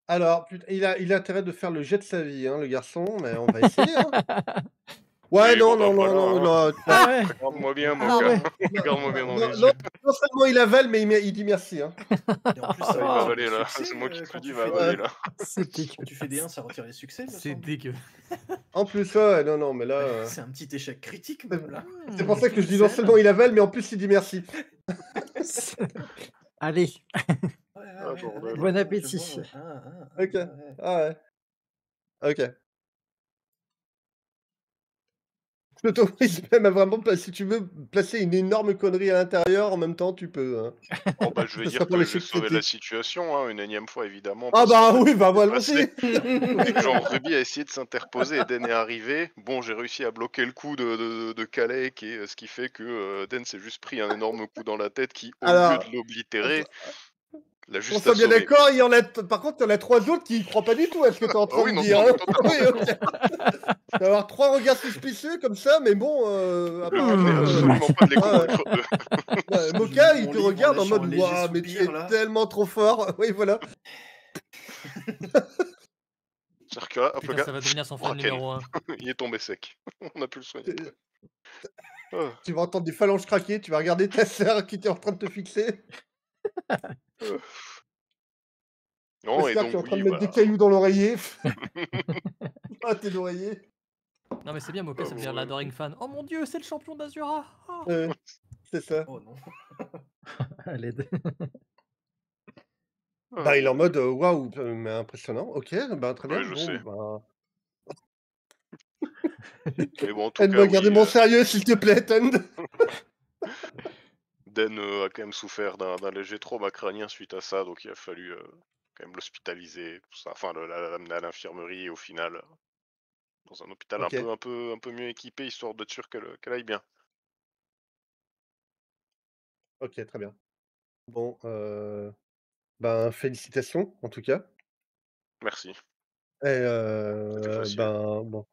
Alors, putain, il a intérêt de faire le jet de sa vie, hein, le garçon, mais on va essayer, hein. Ouais, Oui, non, bon, bah, voilà, non, Ah ouais. Regarde-moi bien, Ah Moka. ouais. Regarde-moi bien dans les non, yeux. non seulement il avale, mais il dit merci, hein. Et en plus, Ah, ça il m'a retire avalé les là. succès, C'est moi qui te quand le dis, tu il m'a fais avalé des... là. C'est Quand tu fais des 1, ça retire les succès, me C'est semble. dégueu. En plus, ouais, non, mais là... C'est un petit échec critique, même, là. C'est pour ça que je dis non seulement il avale, mais en plus il dit merci. Allez. Ah, bordel. Bon appétit. Ok, ah ouais. Ok. Je t'autorise même à vraiment, si tu veux placer une énorme connerie à l'intérieur, en même temps, tu peux. Hein. Oh bah je vais Ça dire sera pour que les j'ai chèques sauvé la critiques. situation, hein, une énième fois évidemment. Ah parce bah qu'en fait, oui, bah moi passé. aussi. Genre Ruby a essayé de s'interposer, Eden est arrivé. Bon, j'ai réussi à bloquer le coup de Kalek et ce qui fait que Eden s'est juste pris un énorme coup dans la tête qui, au lieu Alors, de l'oblitérer, l'a on juste soit bien assommé. d'accord, par contre, il y en a 3 autres qui ne croient pas du tout à ce que tu es en train oui, de non, dire. non, Hein. mais totalement Oui, ok. Tu vas avoir 3 regards suspicieux comme ça, mais bon, Le but apparemment. n'est absolument pas de les ouais. convaincre d'eux. Ouais, Moka, il Mon te livre en regarde en lâchant mode un léger waouh, mais tu soupir, es là. tellement trop fort. Oui, voilà. C'est-à-dire que là, hop, le Putain, gars, ça va devenir son fan Braken. numéro 1. Il est tombé sec. On a pu le soigner après. Oh. Tu vas entendre des phalanges craquer, tu vas regarder ta sœur qui était en train de te fixer. Non, et Oscar donc qui est en train oui, de mettre voilà. des cailloux dans l'oreiller. Ah, tes oreillers. Non, mais c'est bien, Moka, Ah, ça veut dire ouais. l'adoring fan. Oh mon dieu, c'est le champion d'Azura. Oh. C'est ça. Oh non. À l'aide. Bah, il est en mode waouh, mais impressionnant. Ok, bah, très bien. Oui, je sais. Bah... Mais bon, en tout Aide-moi cas, à garder oui. mon sérieux, s'il te plaît, Tund. Den a quand même souffert d'un léger trauma crânien suite à ça, donc il a fallu quand même l'hospitaliser, tout ça. Enfin, l'amener à l'infirmerie et au final, dans un hôpital Ok. un peu mieux équipé, histoire d'être sûr qu'elle aille bien. Ok, très bien. Bon, ben, félicitations, en tout cas. Merci. Et C'était facile. ben, bon.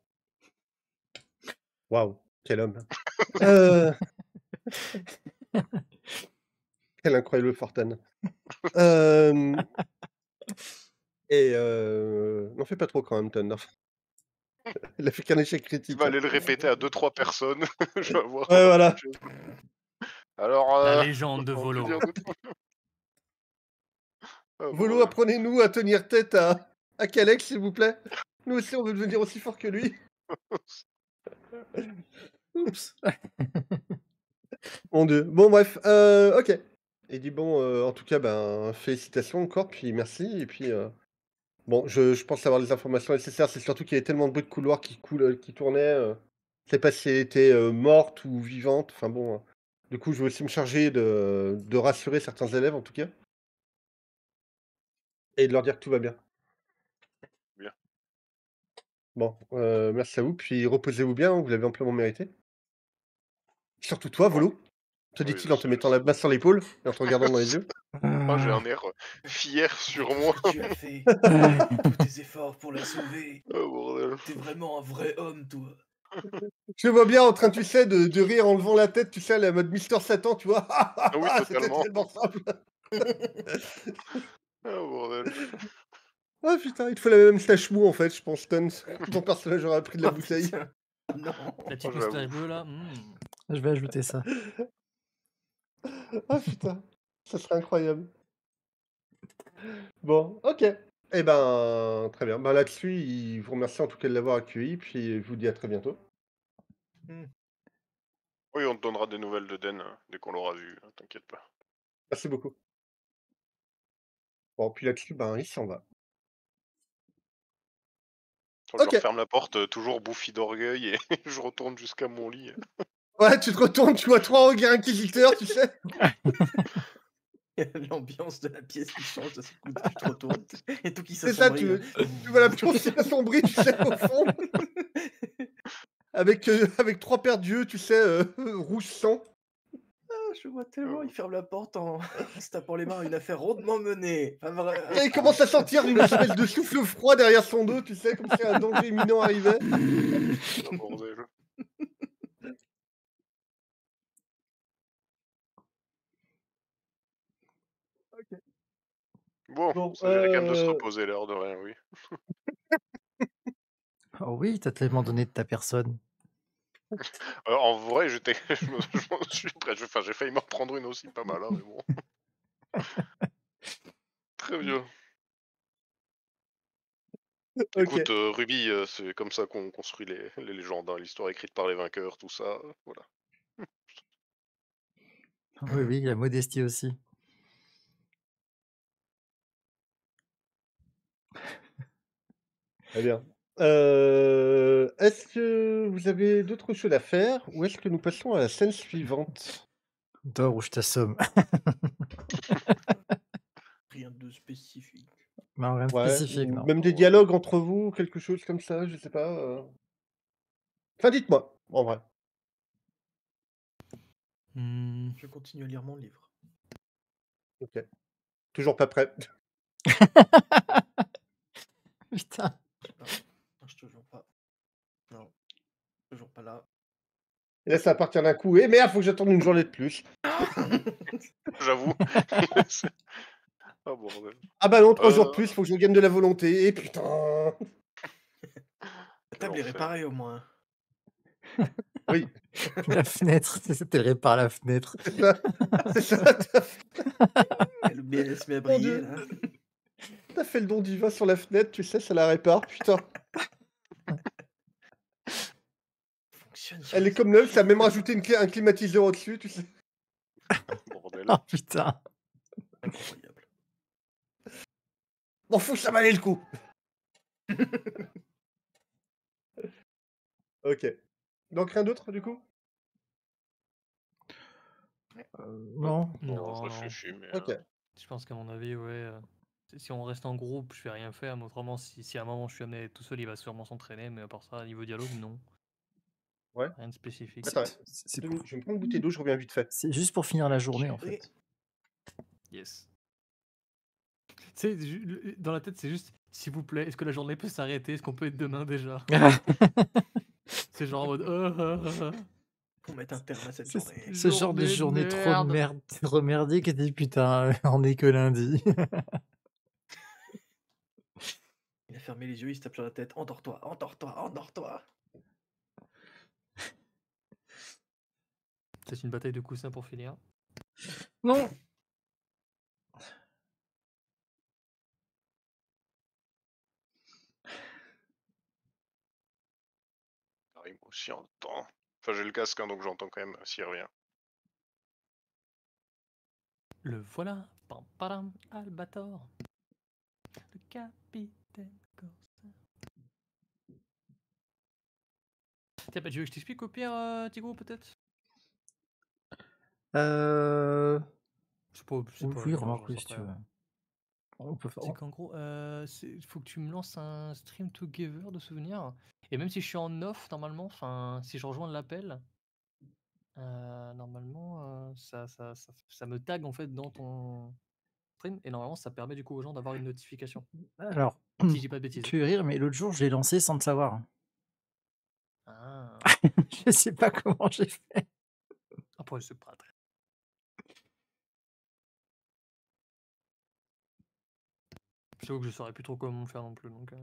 Waouh, quel homme. Quelle incroyable fortune. Et n'en fais pas trop quand même, Tund. Il a fait qu'un échec Tu critique. vas Hein. aller le répéter à 2-3 personnes. Je vais voir. Ouais, voilà. Alors, La légende de on peut Volo. dire de- Ah, Volo, bordel. apprenez-nous à tenir tête à Kalek, s'il vous plaît. Nous aussi, on veut devenir aussi fort que lui. Oups. Mon Dieu. Bon, bref, ok. Et dit bon, en tout cas, ben, félicitations encore, puis merci. Et puis, bon, je pense avoir les informations nécessaires. C'est surtout qu'il y avait tellement de bruit de couloir qui tournait. sais pas si elle était morte ou vivante. Enfin bon. Du coup, je vais aussi me charger de rassurer certains élèves, en tout cas. Et de leur dire que tout va bien. Bien. Bon, merci à vous. Puis reposez-vous bien, vous l'avez amplement mérité. Surtout toi, Ouais. Volo, te Oui, dit-il je en te sais, mettant je la sais. main sur l'épaule et en te regardant dans les yeux. Oh, j'ai Ah, un air fier sur Tout moi. ce que tu as fait, ouais. tous tes efforts pour la sauver. Oh, bordel. T'es vraiment un vrai homme, toi. Je le vois bien en train, tu sais, de rire en levant la tête, tu sais, à la mode Mister Satan, tu vois. Ah oui, C'était totalement. tellement simple. Oh, bordel. Ah putain, il te faut la même stache mou en fait, je pense, Tons. Ton personnage aura pris de la Oh, bouteille. putain. Non. La petite Oh, moustache j'avoue. bleue là. Je vais ajouter ça. Ah putain, ça serait incroyable. Bon, ok. Eh ben, très bien. Bah là-dessus, il vous remercie en tout cas de l'avoir accueilli, puis je vous dis à très bientôt. Oui, on te donnera des nouvelles de Den dès qu'on l'aura vu, hein, t'inquiète pas. Merci beaucoup. Bon, puis là-dessus, ben, il s'en va. Je Ok. referme la porte, toujours bouffi d'orgueil, et je retourne jusqu'à mon lit. Ouais, tu te retournes, tu vois 3 regards inquisiteurs, tu sais. L'ambiance de la pièce qui change de ce coup, tu te retournes et tout qui C'est ça, s'assombrit. tu vois la pièce qui s'assombrit, tu sais, au fond. Avec 3 paires d'yeux, tu sais, rouge sang. Ah, je vois tellement, il ferme la porte en se tapant les mains, une affaire rondement menée. Pas vrai. Et il commence à sentir une espèce de souffle froid derrière son dos, tu sais, comme si un danger imminent arrivait. Oh, bordel. Bon, Bon, ça dirait quand même de se reposer, l'air de rien, oui. Oh oui, t'as tellement donné de ta personne. En vrai, j'étais, je me suis prêt, enfin, j'ai failli m'en prendre une aussi, pas mal, hein, mais bon. Très bien. Écoute, ok. Ruby, c'est comme ça qu'on construit les légendes, hein, l'histoire écrite par les vainqueurs, tout ça, voilà. Oui, oui, la modestie aussi. Très bien. Est-ce que vous avez d'autres choses à faire ou est-ce que nous passons à la scène suivante? Dors ou je t'assomme. Rien de spécifique. Non, rien de Ouais, spécifique, ou non. même des dialogues entre vous, quelque chose comme ça, je sais pas. Enfin, dites-moi, en vrai. Je continue à lire mon livre. Ok. Toujours pas prêt. Putain. Non, je suis toujours pas. Non, toujours pas là. Et là, ça va partir d'un coup. Eh merde, faut que j'attende une journée de plus. J'avoue. Ah, bordel. Ah bah non, 3 jours de Euh, plus, faut que je gagne de la volonté. Et putain. La Quel table est enfer. réparée au moins. Oui, La fenêtre, c'est ça, t'es répare la fenêtre. c'est ça. C'est ça. Elle se met à Mon briller Dieu. là. T'as fait le don divin sur la fenêtre, tu sais, ça la répare. Putain. Fonctionne. Elle est comme neuve, ça a même rajouté un climatiseur au-dessus, tu sais. Bordel. Oh putain. Incroyable. M'en fous, ça valait le coup. Ok. Donc rien d'autre, du coup? Non. Non, je Non, non. réfléchis, mais. Ok. Je pense qu'à mon avis, ouais. Si on reste en groupe, je vais rien faire. Mais autrement, si à un moment je suis amené tout seul, il va sûrement s'entraîner. Mais à part ça, niveau dialogue, non. Ouais. Rien de spécifique. Attends, C'est 2 pour- minutes, je vais me prendre une bouteille d'eau, je reviens vite fait. c'est juste pour finir la journée, en Oui. fait. Yes. Tu sais, dans la tête, c'est juste, s'il vous plaît, est-ce que la journée peut s'arrêter? Est-ce qu'on peut être demain déjà? C'est genre en mode. Pour mettre un terme à cette C'est journée. ce genre de journée trop trop merdique et dis putain, on est que lundi. Il a fermé les yeux, il se tape sur la tête. Endors-toi, endors-toi, endors-toi. C'est une bataille de coussins pour finir. Non. Arrive aussi en temps. Enfin, j'ai le casque, hein, donc j'entends quand même s'il revient. Le voilà, pam padam, Albator. Le capitaine Corsair. Tiens, bah, tu veux que je t'explique au pire, Tigo, peut-être? C'est pas Oui, remarque, urgence oui, si tu après, veux. hein. On peut faire. C'est qu'en gros, faut que tu me lances un stream together de souvenirs. Et même si je suis en off, normalement, enfin, si je rejoins l'appel, normalement, ça me tag en fait dans ton stream. Et normalement, ça permet du coup aux gens d'avoir une notification. Alors, Si je dis pas de bêtises. tu veux rire, mais l'autre jour, je l'ai lancé sans le savoir. Ah, Je sais pas comment j'ai fait. après, c'est pas très. J'avoue que je saurais plus trop comment faire non plus. Donc,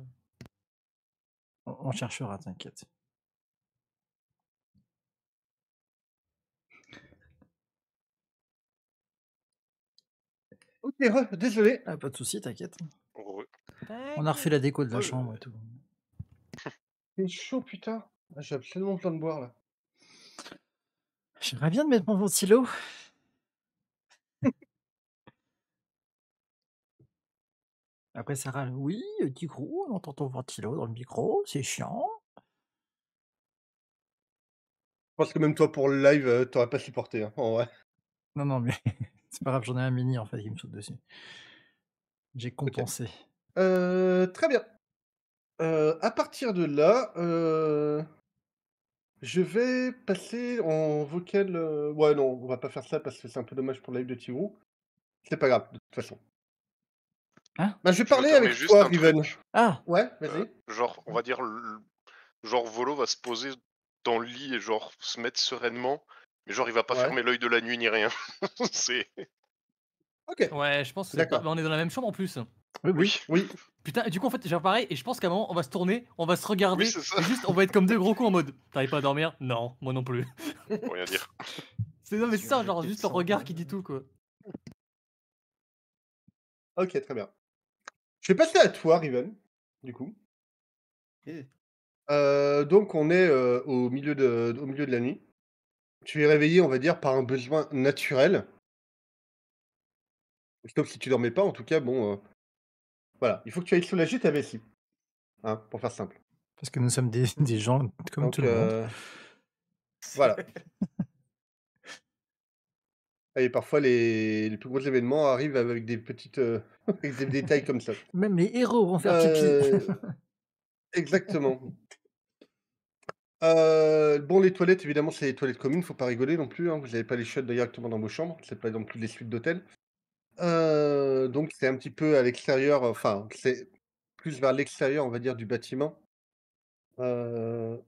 On cherchera, t'inquiète. Ok, désolé. Ah, pas de souci, t'inquiète. Heureux. On a refait la déco de la Oh, chambre et tout. C'est chaud, putain. Ah, j'ai absolument besoin de boire là. J'aimerais bien de mettre mon ventilo. Après, Sarah, oui, petit gros, on entend ton ventilo dans le micro, c'est chiant. Je pense que même toi pour le live, t'aurais pas supporté. Hein. En vrai. Non, non, mais c'est pas grave, j'en ai un mini en fait qui me saute dessus. J'ai compensé. Très bien. À partir de là, je vais passer en vocal. Ouais, non, on va pas faire ça parce que c'est un peu dommage pour le live de Tirou. C'est pas grave, de toute façon. Hein? Bah, je vais Je me parler permets avec juste toi, un Riven. truc. Ah, Ouais, vas-y. Genre, on va dire, genre Volo va se poser dans le lit et genre se mettre sereinement, mais genre il va pas Ouais. fermer l'œil de la nuit ni rien. C'est Ok. Ouais, je pense que D'accord. on est dans la même chambre en plus. oui, oui. oui, Oui. Putain, et du coup, en fait, j'ai pareil, et je pense qu'à un moment, on va se tourner, on va se oui regarder, c'est ça. et juste, on va être comme deux gros cons en mode t'arrives pas à dormir? Non, moi non plus. Faut rien dire. C'est non, mais c'est ça, genre, Surjeté de juste le sang, regard qui dit tout, quoi. Ok, très bien. Je vais passer à toi, Riven, du coup. Eh, Donc, on est au milieu de la nuit. Tu es réveillé, on va dire, par un besoin naturel. Sauf si tu dormais pas, en tout cas, bon, voilà. Il faut que tu ailles soulager ta vessie, hein, pour faire simple. Parce que nous sommes des gens comme Donc, tout le monde. voilà. Et parfois, les plus gros événements arrivent avec des petites, avec des détails comme ça. Même les héros vont faire pipi. Exactement. Bon, les toilettes, évidemment, c'est les toilettes communes, faut pas rigoler non plus, hein. Vous avez pas les chiottes directement dans vos chambres, c'est pas non plus des suites d'hôtels. Donc c'est un petit peu à l'extérieur, enfin, c'est plus vers l'extérieur, on va dire, du bâtiment. Heu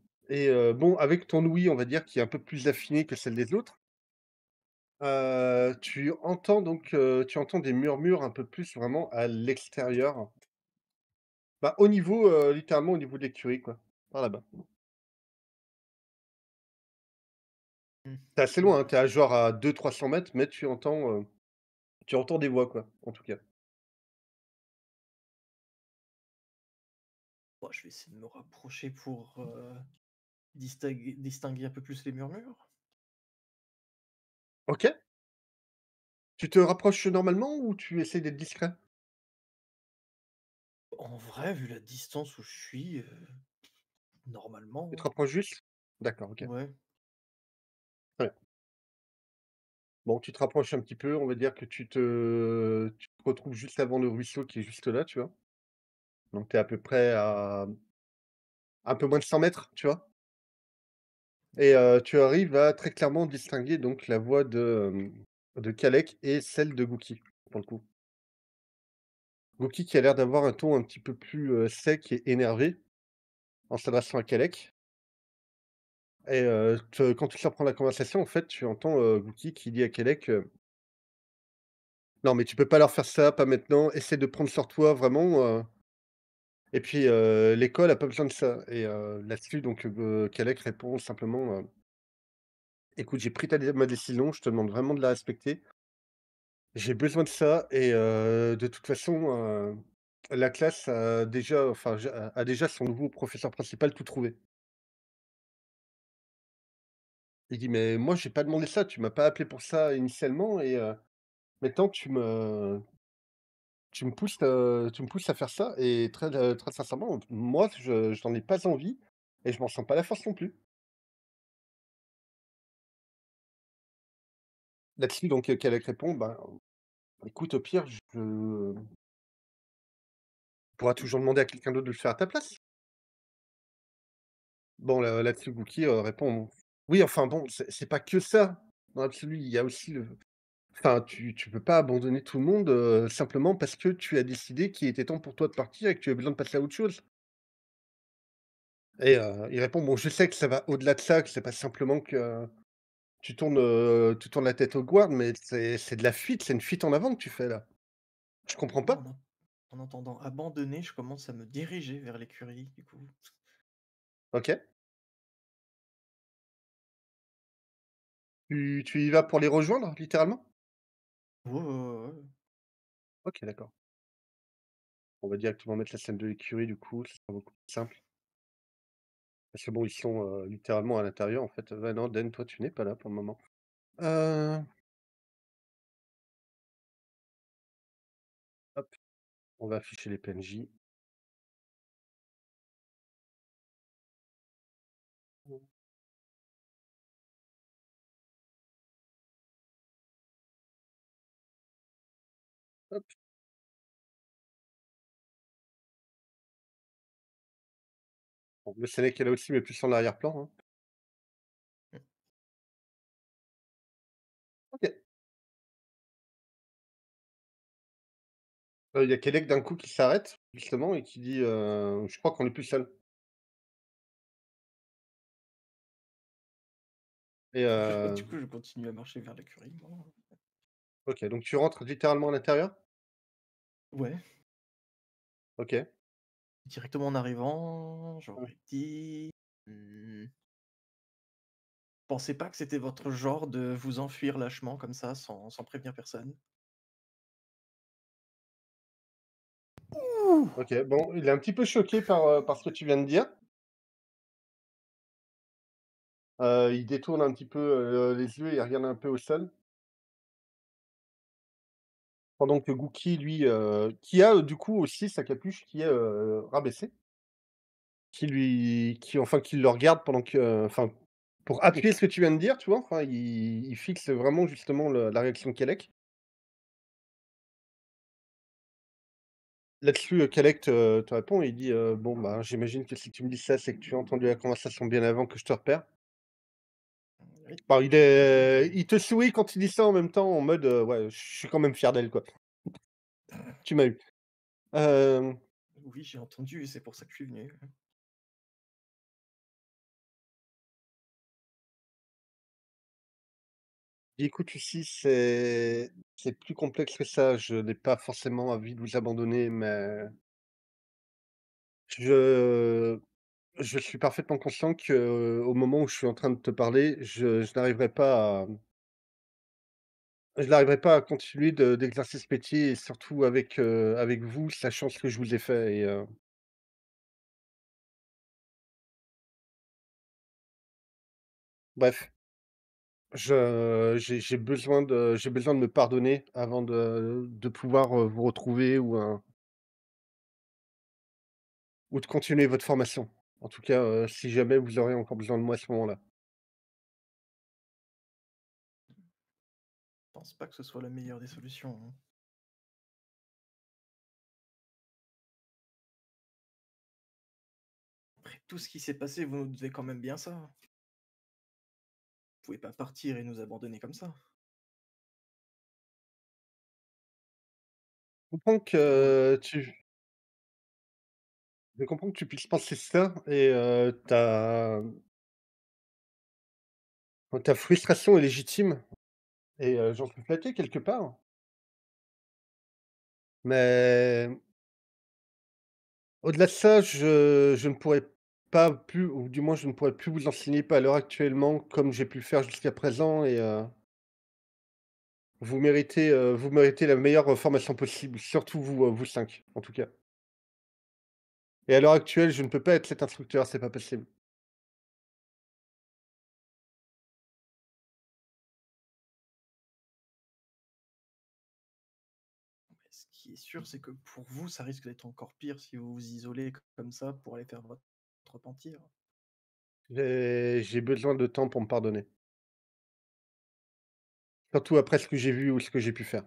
bon, avec ton ouïe, on va dire, qui est un peu plus affinée que celle des autres, tu entends donc, tu entends des murmures un peu plus vraiment à l'extérieur. Bah, au niveau, littéralement au niveau de l'écurie, quoi, par là-bas. mmh, Tu assez loin, hein, tu à genre à 200-300 m, mais tu entends des voix, quoi, en tout cas. Bon, je vais essayer de me rapprocher pour distinguer un peu plus les murmures. OK. Tu te rapproches normalement ou tu essaies d'être discret? En vrai, vu la distance où je suis, Tu te normalement, rapproches juste? D'accord, OK. ouais. Très bien. Bon, tu te rapproches un petit peu, on va dire que tu te retrouves juste avant le ruisseau qui est juste là, tu vois? Donc tu es à peu près à un peu moins de 100 m, tu vois? Et tu arrives à très clairement distinguer donc la voix de Kalek et celle de Gookie, pour le coup. Gookie qui a l'air d'avoir un ton un petit peu plus, sec et énervé en s'adressant à Kalek et te quand tu surprends la conversation, en fait, tu entends, Gookie qui dit à Kalek, «Non mais tu peux pas leur faire ça, pas maintenant, essaie de prendre sur toi vraiment, et puis, l'école a pas besoin de ça» et là-dessus donc Kalek répond simplement, «Écoute, j'ai pris ma décision, je te demande vraiment de la respecter. J'ai besoin de ça et de toute façon, la classe a déjà enfin, a déjà son nouveau professeur principal tout trouvé». Il dit: «Mais moi j'ai pas demandé ça, tu m'as pas appelé pour ça initialement et maintenant tu me pousses à faire ça et très sincèrement, moi je n'en ai pas envie et je m'en sens pas la force non plus». Là-dessus, donc, Kalec répond: «Ben, écoute, au pire, je pourras toujours demander à quelqu'un d'autre de le faire à ta place». Bon, là-dessus, Gookie, répond: «Oui, enfin bon, c'est pas que ça. Dans l'absolu, il y a aussi le enfin, tu peux pas abandonner tout le monde, simplement parce que tu as décidé qu'il était temps pour toi de partir et que tu as besoin de passer à autre chose». Et il répond: «Bon, je sais que ça va au-delà de ça, que c'est pas simplement que tu tournes la tête aux guards, mais c'est de la fuite, c'est une fuite en avant que tu fais là. Je comprends Moi, pas». en entendant abandonner, je commence à me diriger vers l'écurie, du coup. OK. Tu y vas pour les rejoindre, littéralement? Ouais, ouais, ouais, ouais. OK, d'accord. On va directement mettre la scène de l'écurie du coup, ce sera beaucoup plus simple. Parce que bon, ils sont, littéralement à l'intérieur en fait. Ouais, non, Den, toi, tu n'es pas là pour le moment. Heu, hop, on va afficher les PNJ. Hop, bon, le Sénèque est là aussi, mais plus en arrière-plan, hein. OK. Il y a Keinec d'un coup qui s'arrête, justement, et qui dit, «Je crois qu'on est plus seul». Et Du coup, je continue à marcher vers l'écurie, moi. OK, donc tu rentres littéralement à l'intérieur? Ouais, OK. directement en arrivant, Ouais. j'aurais dit, mmh, pensez pas que c'était votre genre de vous enfuir lâchement comme ça, sans prévenir personne. Ouh! OK, bon, il est un petit peu choqué par ce que tu viens de dire. Il détourne un petit peu, les yeux et il regarde un peu au sol. Pendant que Gookie, lui, qui a, du coup, aussi sa capuche qui est, rabaissée, qui le regarde pendant que, enfin, pour appuyer ce que tu viens de dire, tu vois? Enfin, il fixe vraiment justement la réaction de Kelek. Là-dessus, Kelek te répond et il dit, «Bon, bah, j'imagine que si tu me dis ça, c'est que tu as entendu la conversation bien avant que je te repère». Oui, Enfin, tout à fait. il te sourit quand il dit ça en même temps en mode, «Ouais, je suis quand même fier d'elle, quoi. Tu m'as eu». Hem, Oui, j'ai entendu et c'est pour ça que je suis venu. écoute, ici, c'est plus complexe que ça. Je n'ai pas forcément envie de vous abandonner, mais je je suis parfaitement conscient qu'au moment où je suis en train de te parler, je n'arriverai pas à continuer d'exercer ce métier et surtout avec vous, sachant ce que je vous ai fait et bref. J'ai besoin de me pardonner avant de pouvoir, vous retrouver ou de continuer votre formation. En tout cas, si jamais vous aurez encore besoin de moi à ce moment-là. Je pense pas que ce soit la meilleure des solutions, hein. Après tout ce qui s'est passé, vous nous devez quand même bien ça. Vous pouvez pas partir et nous abandonner comme ça. Je comprends Vous que tu je comprends que tu puisses penser ça et ta frustration est légitime et j'en suis flatté quelque part. Mais au-delà de ça, je ne pourrais pas plus ou du moins je ne pourrais plus vous enseigner pas à l'heure actuellement comme j'ai pu le faire jusqu'à présent et vous méritez la meilleure, formation possible, surtout vous, vous 5 en tout cas. Et à l'heure actuelle, je ne peux pas être cet instructeur, c'est pas possible. Ce qui est sûr, c'est que pour vous, ça risque d'être encore pire si vous vous isolez comme ça pour aller faire votre repentir. J'ai besoin de temps pour me pardonner. Surtout après ce que j'ai vu ou ce que j'ai pu faire.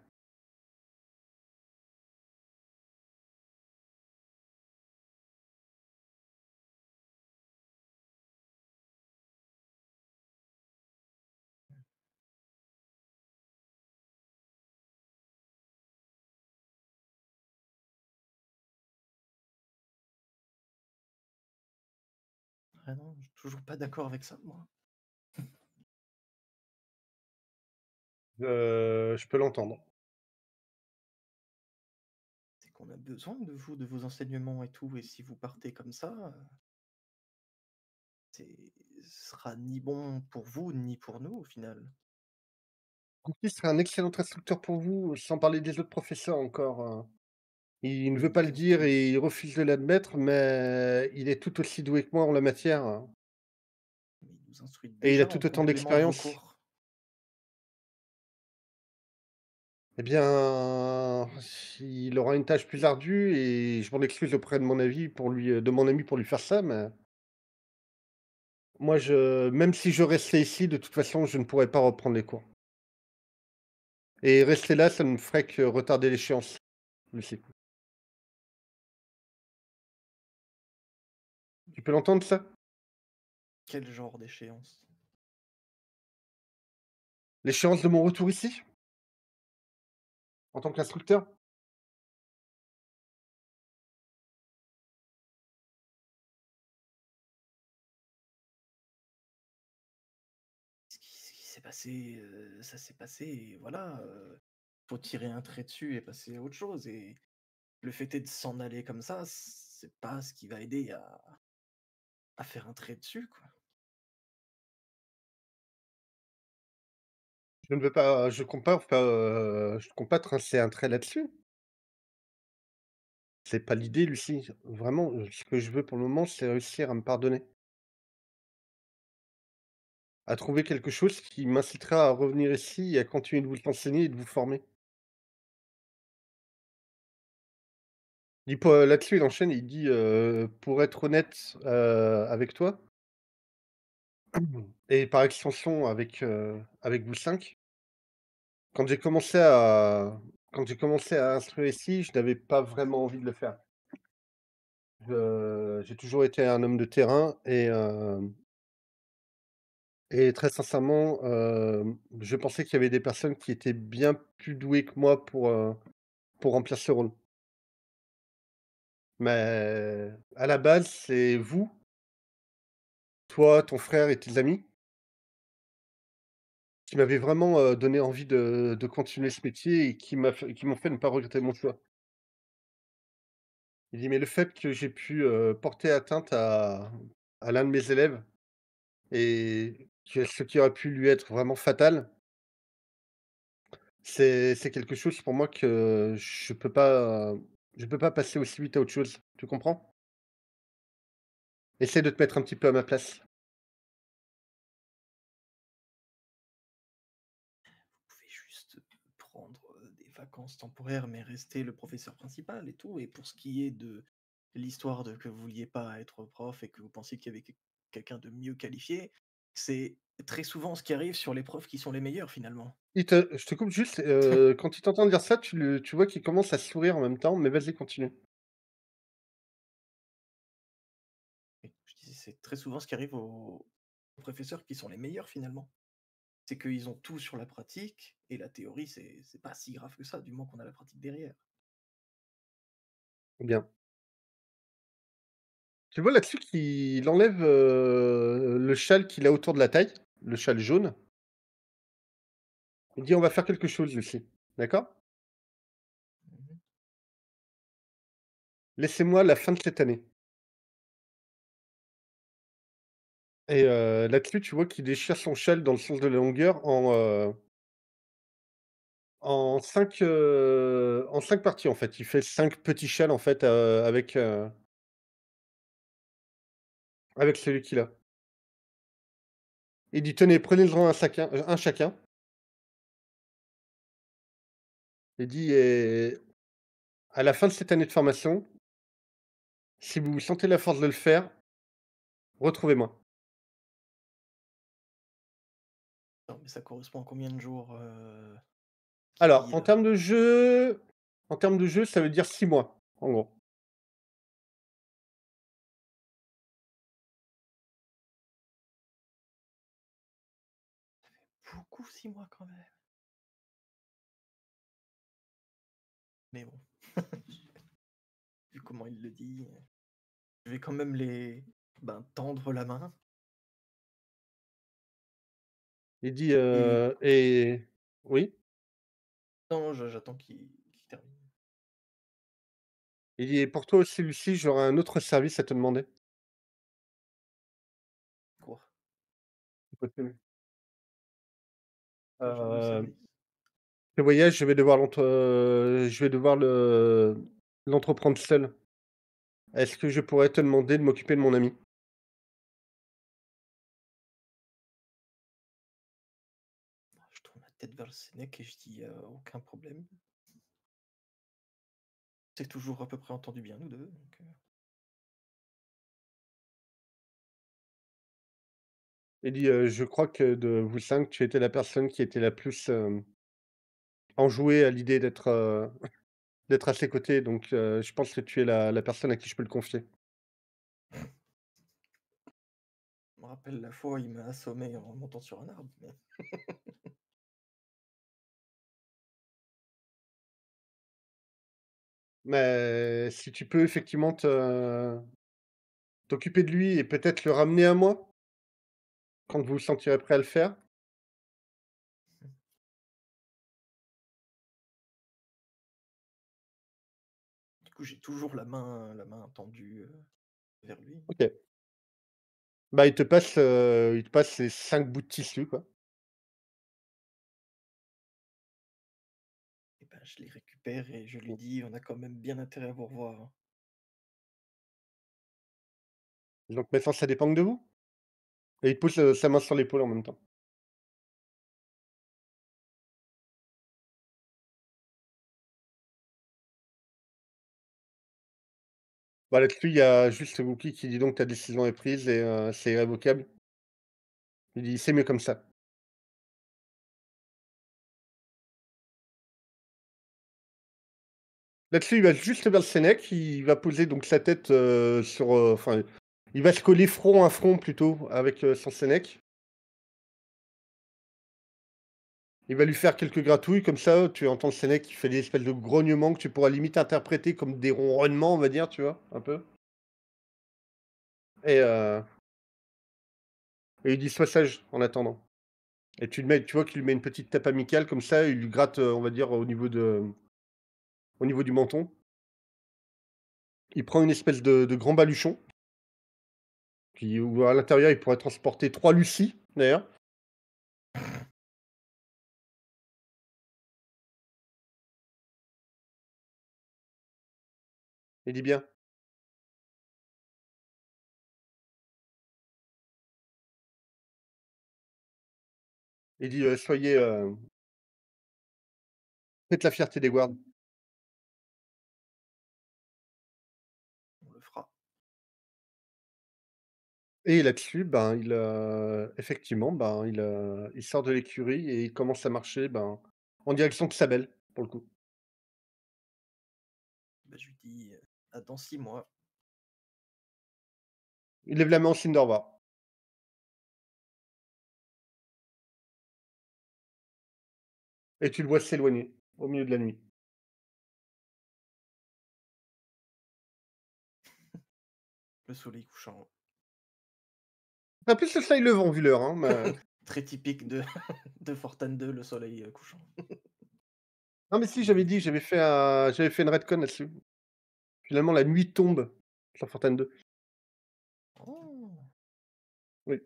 Ah non, je suis toujours pas d'accord avec ça, moi. Je peux l'entendre. C'est qu'on a besoin de vous, de vos enseignements et tout, et si vous partez comme ça, ce sera ni bon pour vous, ni pour nous, au final. Cookie serait un excellent instructeur pour vous, sans parler des autres professeurs encore, Il ne Mais veut il pas le vous dire instruit, et il refuse de l'admettre, mais il est tout aussi doué que moi en la matière, mais il nous instruit et il a déjà en tout autant complément de vos d'expérience. cours. Eh bien, il aura une tâche plus ardue et je m'en excuse auprès de mon avis pour lui, de mon ami pour lui faire ça, mais moi même si je restais ici, de toute façon, je ne pourrais pas reprendre les cours et rester là, ça ne ferait que retarder l'échéance, aussi. Tu peux l'entendre ça? Quel genre d'échéance? L'échéance de mon retour ici, en tant qu'instructeur? Ce qui s'est passé, ça s'est passé et voilà, faut tirer un trait dessus et passer à autre chose et le fait est de s'en aller comme ça, c'est pas ce qui va aider à faire un trait dessus, quoi. Je ne veux pas je compte pas tracer un trait là-dessus. C'est pas l'idée, Lucie. Vraiment, ce que je veux pour le moment, c'est réussir à me pardonner. À trouver quelque chose qui m'incitera à revenir ici et à continuer de vous enseigner et de vous former. Il dit pas là-dessus, il enchaîne, il dit, «Pour être honnête, avec toi et par extension avec vous 5, quand j'ai commencé à quand j'ai commencé à instruire ici, je n'avais pas vraiment envie de le faire. J'ai toujours été un homme de terrain et très sincèrement, je pensais qu'il y avait des personnes qui étaient bien plus douées que moi pour remplir ce rôle. Mais à la base, c'est vous, toi, ton frère et tes amis qui m'avez vraiment, donné envie de continuer ce métier et qui m'ont fait ne pas regretter mon choix. Il dit: «Mais le fait que j'ai pu, porter atteinte à l'un de mes élèves et que ce qui aurait pu lui être vraiment fatal, c'est quelque chose pour moi que je peux pas passer aussi vite à autre chose». Tu comprends? Essaie de te mettre un petit peu à ma place. Vous pouvez juste prendre, des vacances temporaires, mais rester le professeur principal et tout et pour ce qui est de l'histoire de que vous vouliez pas être prof et que vous pensiez qu'il y avait quelqu'un de mieux qualifié, c'est très souvent ce qui arrive sur les profs qui sont les meilleurs finalement. Je te coupe juste, quand il t'entend dire ça, tu vois qu'il commence à sourire en même temps, mais vas-y, continue. Et je disais, c'est très souvent ce qui arrive aux professeurs qui sont les meilleurs finalement. C'est qu'ils ont tout sur la pratique et la théorie, c'est pas si grave que ça, du moment qu'on a la pratique derrière. Bien. Tu vois là-dessus qu'il enlève, le châle qu'il a autour de la taille, le châle jaune. Il dit: «On va faire quelque chose, Lucie, d'accord? Mmh. Laissez-moi la fin de cette année» et là-dessus, tu vois qu'il déchire son châle dans le sens de la longueur en 5 parties, en fait. Il fait 5 petits châles, en fait, avec celui qu'il a. Il dit: «Tenez, prenez-en un chacun». Il dit: «Et à la fin de cette année de formation, si vous sentez la force de le faire, retrouvez-moi». Attends, mais ça correspond à combien de jours Alors, qu'il, en termes de jeu, ça veut dire 6 mois, en gros. beaucoup 6 mois quand même. Mais bon, vu comment il le dit, je vais quand même tendre la main. Il dit, Et et oui? non, j'attends qu'il termine. Il dit: «Et pour toi aussi, Lucie, j'aurais un autre service à te demander». Quoi? Quel genre de Heu, service? Ce voyage, je vais devoir l'entreprendre seul. Est-ce que je pourrais te demander de m'occuper de mon ami? Je tourne la tête vers le Sénèque et je dis aucun problème. C'est toujours à peu près entendu bien, nous deux. Donc, Il dit: «Je crois que de vous 5, tu étais la personne qui était la plus, enjouée à l'idée d'être, d'être à ses côtés, donc je pense que tu es la personne à qui je peux le confier». je me rappelle la fois où il m'a assommé en montant sur un arbre. Mais... Mais si tu peux effectivement t'occuper de lui et peut-être le ramener à moi, quand vous vous sentirez prêt à le faire. Du coup, j'ai toujours la main tendue vers lui. OK. Bah, il te passe ces 5 bouts de tissu, quoi. Et ben, je les récupère et je lui dis on a quand même bien intérêt à vous revoir. Hein. Donc maintenant ça dépend que de vous. Et il te pose, sa main sur l'épaule en même temps. Bah, là-dessus, il y a juste Wookie qui dit: «Donc ta décision est prise et c'est irrévocable». Il dit: «C'est mieux comme ça». Là-dessus, il va juste vers le Sénèque, il va poser donc sa tête, sur, enfin, il va se coller front à front plutôt avec, son Sénèque. Il va lui faire quelques gratouilles comme ça, tu entends le Sénèque qui fait des espèces de grognements que tu pourras limite interpréter comme des ronronnements, on va dire, tu vois? Un peu. Et il dit: «Sois sage en attendant». Et tu vois qu'il lui met une petite tape amicale comme ça, il lui gratte, on va dire au niveau du menton. Il prend une espèce de grand baluchon, où à l'intérieur il pourrait transporter 3 Lucie, d'ailleurs. Il dit bien. Il dit: «Soyez, faites la fierté des Guards». On le fera. Et là-dessus, ben, effectivement, ben, il sort de l'écurie et il commence à marcher, ben, en direction de Sabel, pour le coup. Ben, je lui dis à dans 6 mois. Il lève la main en signe de revoir. Et tu le vois s'éloigner, au milieu de la nuit. Le soleil couchant. Enfin, plus le soleil levant vu l'heure, hein, mais Très typique de, de Fortane 2, le soleil couchant. non, mais si, j'avais dit, j'avais fait une retcon là-dessus. Finalement, la nuit tombe sur Fortane 2. Oh, Oui.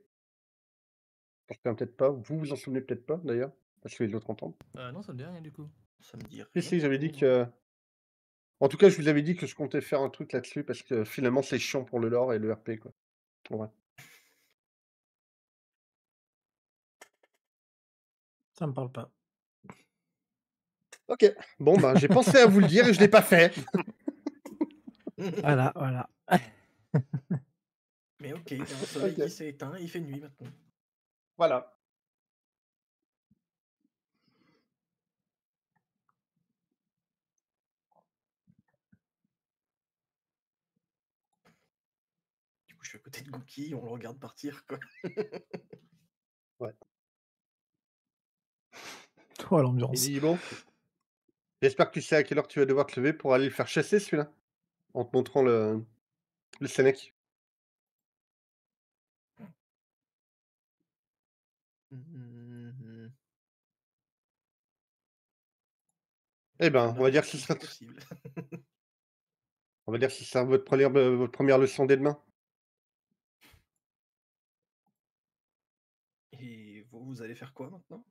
Je ne peut-être pas. Vous vous en souvenez peut-être pas, d'ailleurs, parce que les autres entendent. Non, ça me dit rien du coup. ça me dit Si, rien si, du j'avais tout, dit moi. que en tout cas, je vous avais dit que je comptais faire un truc là-dessus parce que finalement, c'est chiant pour le lore et le RP, quoi. Ouais. Ça me parle pas. OK. Bon, ben, j'ai pensé à vous le dire et je l'ai pas fait. Voilà, voilà. Mais ok, il y a un soleil OK. qui s'est éteint, il fait nuit maintenant. Voilà. je suis à côté de Gookie, on le regarde partir, quoi. Oh, Il l'ambiance. dit bon, j'espère que tu sais à quelle heure tu vas devoir te lever pour aller le faire chasser celui-là. En te montrant le Sénèque. Mmh. Eh ben, Aucune on va dire que réflexion ce sera possible. on va dire que ce sera votre première leçon dès demain. Et vous allez faire quoi maintenant?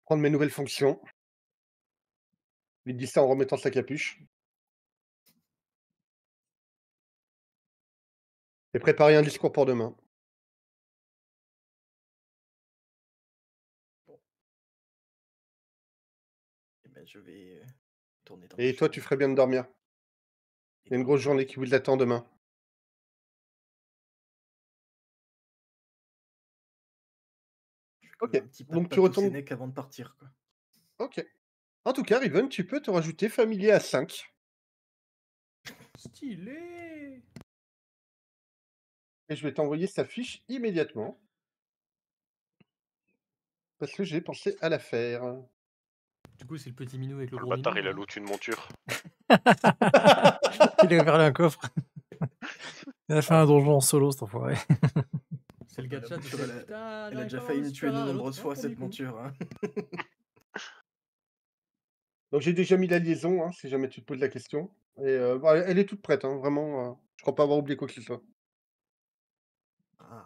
Prendre mes nouvelles fonctions. Il dit ça en remettant sa capuche. Et préparer un discours pour demain. Eh ben, je vais tourner dans ma Et toi, tu chambre. ferais bien de dormir. Il y a une grosse journée qui vous attend demain. Comme Ok, un petit donc tu pat-pat au retournes. Sénèque avant de partir, quoi. Ok. En tout cas, Riven, tu peux te rajouter familier à 5. Stylé! Et je vais t'envoyer sa fiche immédiatement. Parce que j'ai pensé à la faire. Du coup, c'est le petit minou avec le Le gros bâtard, minou. il a là. loot une monture. Il a ouvert un coffre. Il a fait un donjon en solo, cet enfoiré. C'est le Bah, la gacha, tu monture, sais. elle a- Putain, Elle a j'arrive déjà pas à failli avoir me le tuer de super rare, et l'autre, nombreuses ah, fois, premier cette coup. monture. Hein. Donc j'ai déjà mis la liaison, hein, si jamais tu te poses la question. Et bah, elle est toute prête, hein, vraiment. Je crois pas avoir oublié quoi que ce soit. Ah.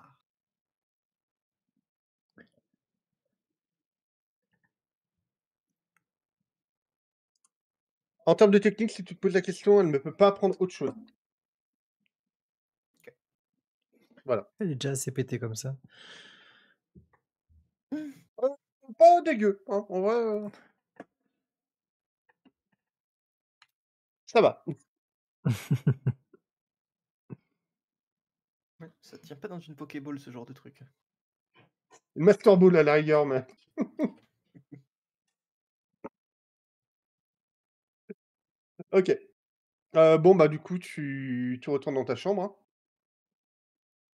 En termes de technique, si tu te poses la question, elle ne peut pas apprendre autre chose. Voilà. Il est déjà assez pété comme ça. Pas dégueu, hein, en vrai. Ça va. Ouais, ça tient pas dans une Pokéball, ce genre de truc. Master Ball à la rigueur, mais. Ok. Bon, bah, du coup, tu retournes dans ta chambre, hein,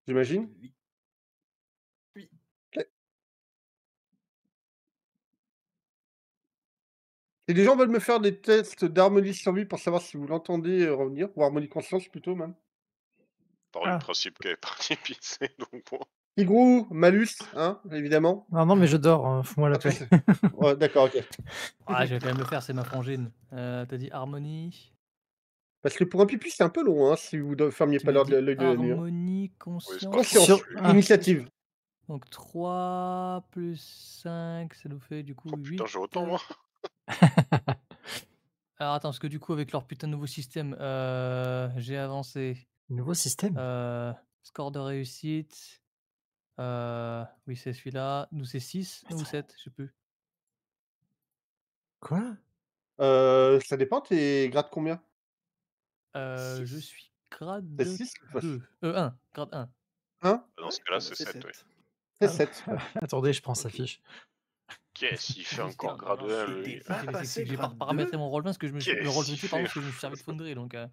j'imagine. Oui. Oui. Ok. Et des gens veulent me faire des tests d'harmonie survie pour savoir si vous l'entendez revenir, ou harmonie conscience plutôt, même. Par Ah. le principe qu'elle est partie pisser, donc bon. Tigrou, malus, hein, évidemment. Non, mais je dors, hein, fous-moi la Ah, toi, paix. Ouais, d'accord, ok. Ah, je vais quand même le faire, c'est ma frangine. T'as dit harmonie. Parce que pour un pipi, c'est un peu long, hein, si vous ne fermiez Tu pas m'as dit l'œil de la nuit. Hein. harmonie, c'est conscience. Conscience, Sur- Ah. initiative. Donc 3 plus 5, ça nous fait du coup Oh 8. putain, j'ai autant, moi. Alors attends, parce que du coup, avec leur putain de nouveau système, j'ai avancé. Nouveau système. Score de réussite. Oui, c'est celui-là. Nous, c'est 6 ou 7, je sais plus. Quoi? Ça dépend, t'es grade combien? Je suis grade C'est 6 2. 1, grade 1. Hein? Dans ce Ouais, cas-là, bah, c'est c'est 7, oui. C'est Ah, 7. Attendez, je prends sa fiche. Qu'est-ce qu'il fait Oui, encore c'était grade un 1, grade lui? T'es pas C'est passé que j'ai pas grade paramétré 2? mon roll 20 parce que je me suis le roll 20, Qu'est-ce qu'il pardon, fait? parce que je me suis servi de Foundry, donc Ah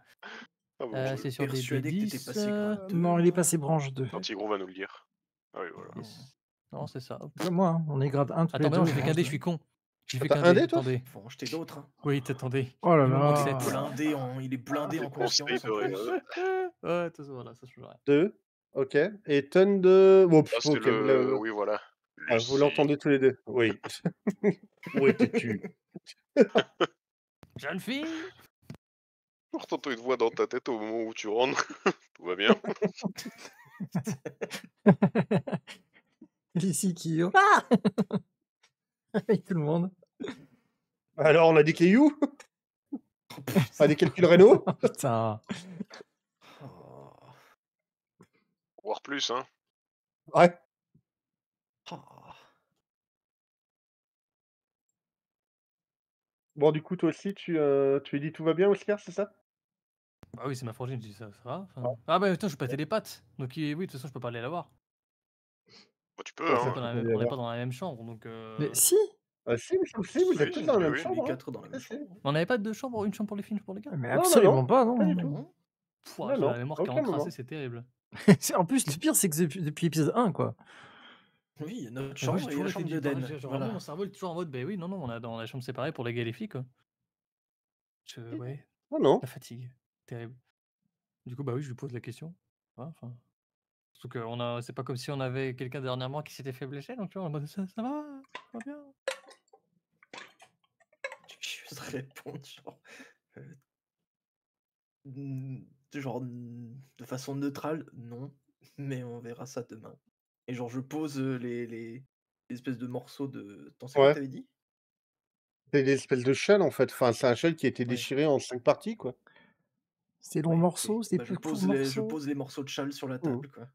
bon, c'est sur des persuadé que t'étais D10. passé grade 2. Non, il est passé branche 2. Quand Tigrou va nous le dire. Ah oui, voilà. Yes. Non, c'est ça. Hop. Comme moi, hein, on est grade 1 tous les Attends, mais deux. non, j'ai fait qu'un branche dé, je deux. suis con. J'ai fait T'as qu'un un dé, dé, toi? attendez. Faut en jeter d'autres. Hein. Oui, attendez. Oh là Il m'en manque là. sept. Il est blindé en Conseil conscience. de En plus. rien. Ouais, de toute façon, voilà, ça change rien. 2. Ok. Et tonne de. Bon, Là, c'est ok, le... Oui, voilà. ah, vous Lucie. l'entendez tous les deux. Oui. Où étais-tu? Jeune fille. Pourtant, t'as une voix dans ta tête au moment où tu rentres. Tout va bien. Ici qui hurle. Ah avec tout le monde. Alors, on a des cailloux? Pas des calculs rénaux? Oh, putain. Oh. Voire plus, hein. Ouais. Oh. Bon, du coup, toi aussi, tu lui dis tout va bien, Oscar, c'est ça? Ah oui, c'est ma frangine, je dis ça va. Enfin... Ah bah putain, je suis pas télépathe. Donc oui, de toute façon, je peux pas aller la voir. Bah, tu peux, Ouais, hein. ça, On je peux n'est bien pas dans la même chambre, donc... Mais si. Ah, si, vous êtes tous dans la même oui. chambre. Les Hein. 4 dans la même Si, si. chambre. On n'avait pas deux chambres, une chambre pour les filles, une chambre pour les gars? Mais non, absolument non, pas, non. pas du tout. Non. Pouah, Non, j'ai la non, mémoire à qui est aucun moment. encrassée, c'est terrible. En plus, le pire, c'est que depuis l'épisode 1, quoi. Oui, notre Moi, j'ai chambre et toujours la été chambre dit pareil, d'Eden. genre vraiment, mon Voilà. cerveau est toujours en mode, ben oui, non, non, on a dans la chambre séparée pour les gars et les filles, quoi. Ouais, Non, non. la fatigue, terrible. Du coup, bah oui, je lui pose la question. Voilà, enfin, surtout que c'est pas comme si on avait quelqu'un dernièrement qui s'était fait blesser, donc tu vois, en mode, ça va bien. Je vais juste répondre, euh, de façon neutrale, non, mais on verra ça demain. Et genre, je pose les espèces de morceaux de. Attends, c'est quoi que Ouais. t'avais dit? C'est des espèces de shell en fait. Enfin, c'est un shell qui a été Ouais. déchiré en 5 parties, quoi. C'était long Ouais, ok. morceau, c'était Bah, plus je court pose morceau. les morceaux de châle sur la Mmh. table, quoi.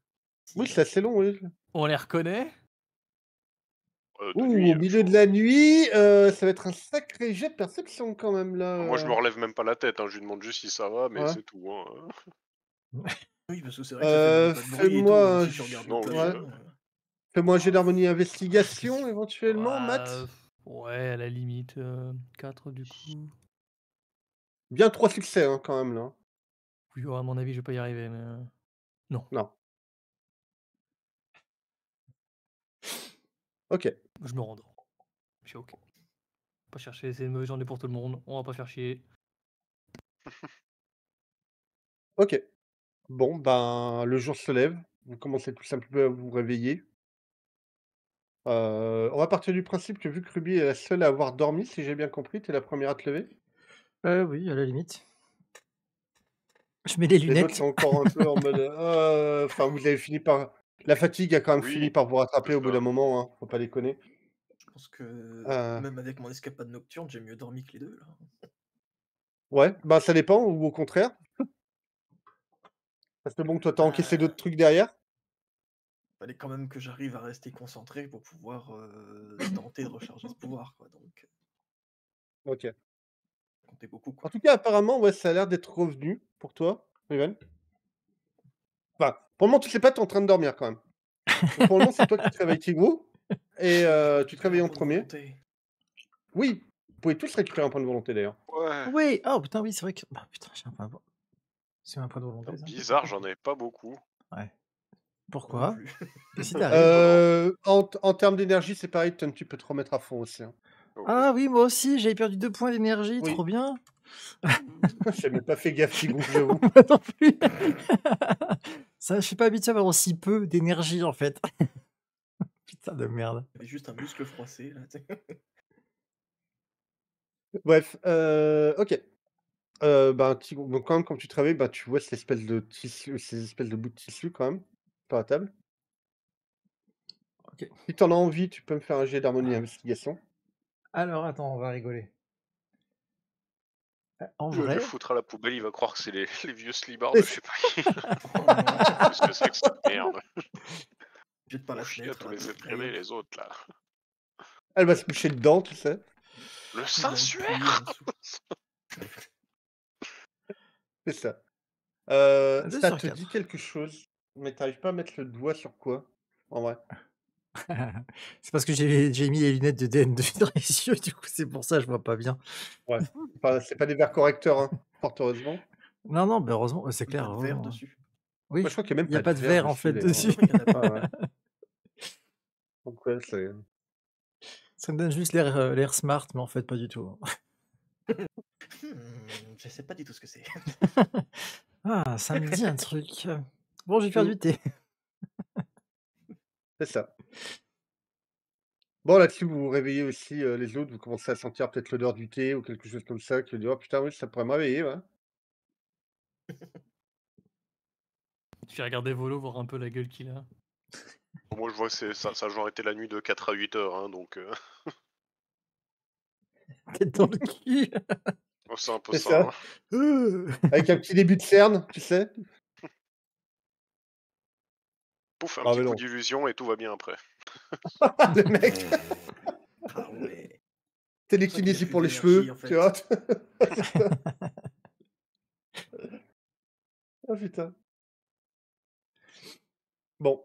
Oui, Si, c'est assez long, oui. On les reconnaît? De Ouh, nuit, au milieu de la nuit, ça va être un sacré jet de perception quand même moi, je là. me relève même pas la tête, hein, je lui demande juste si ça va, mais Ouais. c'est tout. Hein. oui, parce que c'est vrai que ça fait pas de bruit et tout, Fais-moi hein, un si tu regardes le Non, oui, plafond. fais-moi un jet d'harmonie investigation éventuellement, Ouais, Matt. ouais, à la limite, 4 du coup. Bien 3 succès hein, quand même là. Oui, à mon avis, je vais pas y arriver, mais non. Non. Ok. Je me rendors. Je suis OK. Pas chercher, c'est une mauvaise journée pour tout le monde, on va pas faire chier. Ok. Bon, ben, le jour se lève. Vous commencez tout simplement à vous réveiller. On va partir du principe que vu que Ruby est la seule à avoir dormi, si j'ai bien compris, tu es la première à te lever. Oui, à la limite. Je mets les Les autres lunettes. sont encore un peu en mode, enfin, vous avez fini par la fatigue a quand même fini Oui, par vous rattraper c'est au bout ça. d'un moment, hein, faut pas déconner. Je pense que Heu, même avec mon escapade nocturne, j'ai mieux dormi que les deux, là. ouais, bah, ça dépend ou au contraire. Parce que bon, toi, tu as encaissé d'autres Bah, trucs derrière? fallait quand même que j'arrive à rester concentré pour pouvoir tenter de recharger ce pouvoir, quoi. Donc, OK. comptez beaucoup, En quoi. tout cas, apparemment, ouais, ça a l'air d'être revenu pour toi, Riven. Enfin, pour le moment, tu sais pas, tu es en train de dormir quand même. Donc pour le moment, c'est toi qui te réveilles, Tigrou et Je peux tu te récupérer réveilles un en point de premier. volonté. Oui, vous pouvez tous récupérer un point de volonté d'ailleurs. Ouais. Oui, oh putain, oui, c'est vrai que. Bah putain, j'ai un point. C'est un point de volonté, ça. Bizarre, j'en avais pas beaucoup. Ouais. Moi non Pourquoi? plus. Qu'est-ce qui t'arrive? En termes d'énergie, c'est pareil, tu peux te remettre à fond aussi, hein. Ok. Ah oui, moi aussi, j'avais perdu 2 points d'énergie, Oui. trop bien. J'ai même pas fait gaffe, Tigrou, j'avoue. Moi non plus. Ça, je suis pas habitué à avoir aussi peu d'énergie en fait. Putain de merde. J'avais juste un muscle froissé, là, tu sais. Bref, OK. Ben, Tigrou, donc quand même, quand tu te réveilles, bah, tu vois cette espèce de tissu ces espèces de bouts de tissu quand même, sur la table. Ok. Si tu en as envie, tu peux me faire un jet d'harmonie investigation. Alors attends, on va rigoler. En Je vais le vrai, foutre à la poubelle, il va croire que c'est les vieux slibards Et de je sais pas qui. Oh non, Qu'est-ce que c'est que cette merde? jette par la Faut chier à fenêtre, tous là. les Allez, imprimés, hop, les autres, là. Elle va se coucher dedans, tu sais. Le dans le Saint-Suaire! puits en dessous. C'est ça. 2 Ça sur te 4. dit quelque chose, mais tu arrives pas à mettre le doigt sur quoi, en vrai? C'est parce que j'ai mis les lunettes de DN2 dans les yeux, du coup c'est pour ça je vois pas bien. Ouais. Enfin, c'est pas des verres correcteurs, hein, fort heureusement. Non, non, bah heureusement, c'est Il y a clair. pas de verre Heureusement. dessus. Moi, Oui, je crois qu'il y a même il n'y a pas pas de de verre verre en dessus, fait d'ailleurs, dessus. Non, il y en a pas. Ouais, ouais. Donc ouais, c'est Ça me donne juste l'air smart, mais en fait pas du tout. Je sais pas du tout ce que c'est. Ah, ça me dit un truc. Bon, je vais faire Mmh. du thé. c'est ça. Bon, là-dessus, vous vous réveillez aussi, les autres, vous commencez à sentir peut-être l'odeur du thé ou quelque chose comme ça, qui vous dit: «Oh putain, oui, ça pourrait me réveiller, ouais». Je vais regarder Volo, voir un peu la gueule qu'il a. Moi, je vois que ça a genre été la nuit de 4 à 8 heures, hein, donc Tête dans le cul. c'est un peu C'est ça. ça. Euh. Avec un petit début de cerne, tu sais? Pouf, un Ah petit mais coup non. d'illusion et tout va bien après. Le mec, Ah ouais. C'est pour ça qu'il a télékinésie plus pour les d'énergie, cheveux, en tu vois? fait. C'est ça. Ah putain. Bon,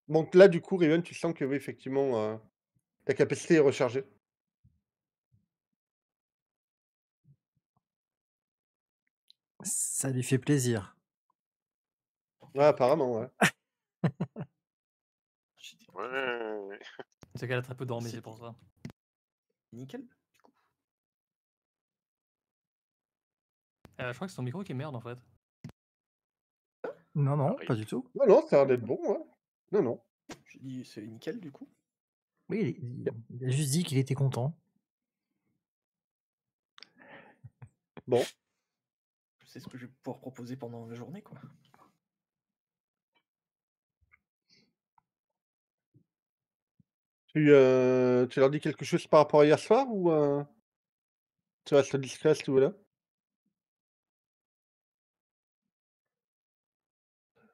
donc là, du coup, Riven, tu sens que oui, effectivement, ta capacité est rechargée. Ça lui fait plaisir. Ouais, apparemment, ouais. J'étais Ouais, très fort. ouais, ouais. C'est qu'elle a très peu dormi, c'est C'était pour ça. nickel, du coup. Je crois que c'est ton micro qui est merde en fait. Non, non, Arrive. pas du tout. Non, non, ça a l'air d'être bon, ouais. Non, non. J'ai dit c'est nickel, du coup. Oui, il a juste dit qu'il était content. Bon. Je sais ce que je vais pouvoir proposer pendant la journée, quoi. Tu leur dis quelque chose par rapport à hier soir ou tu restes discret à ce niveau-là?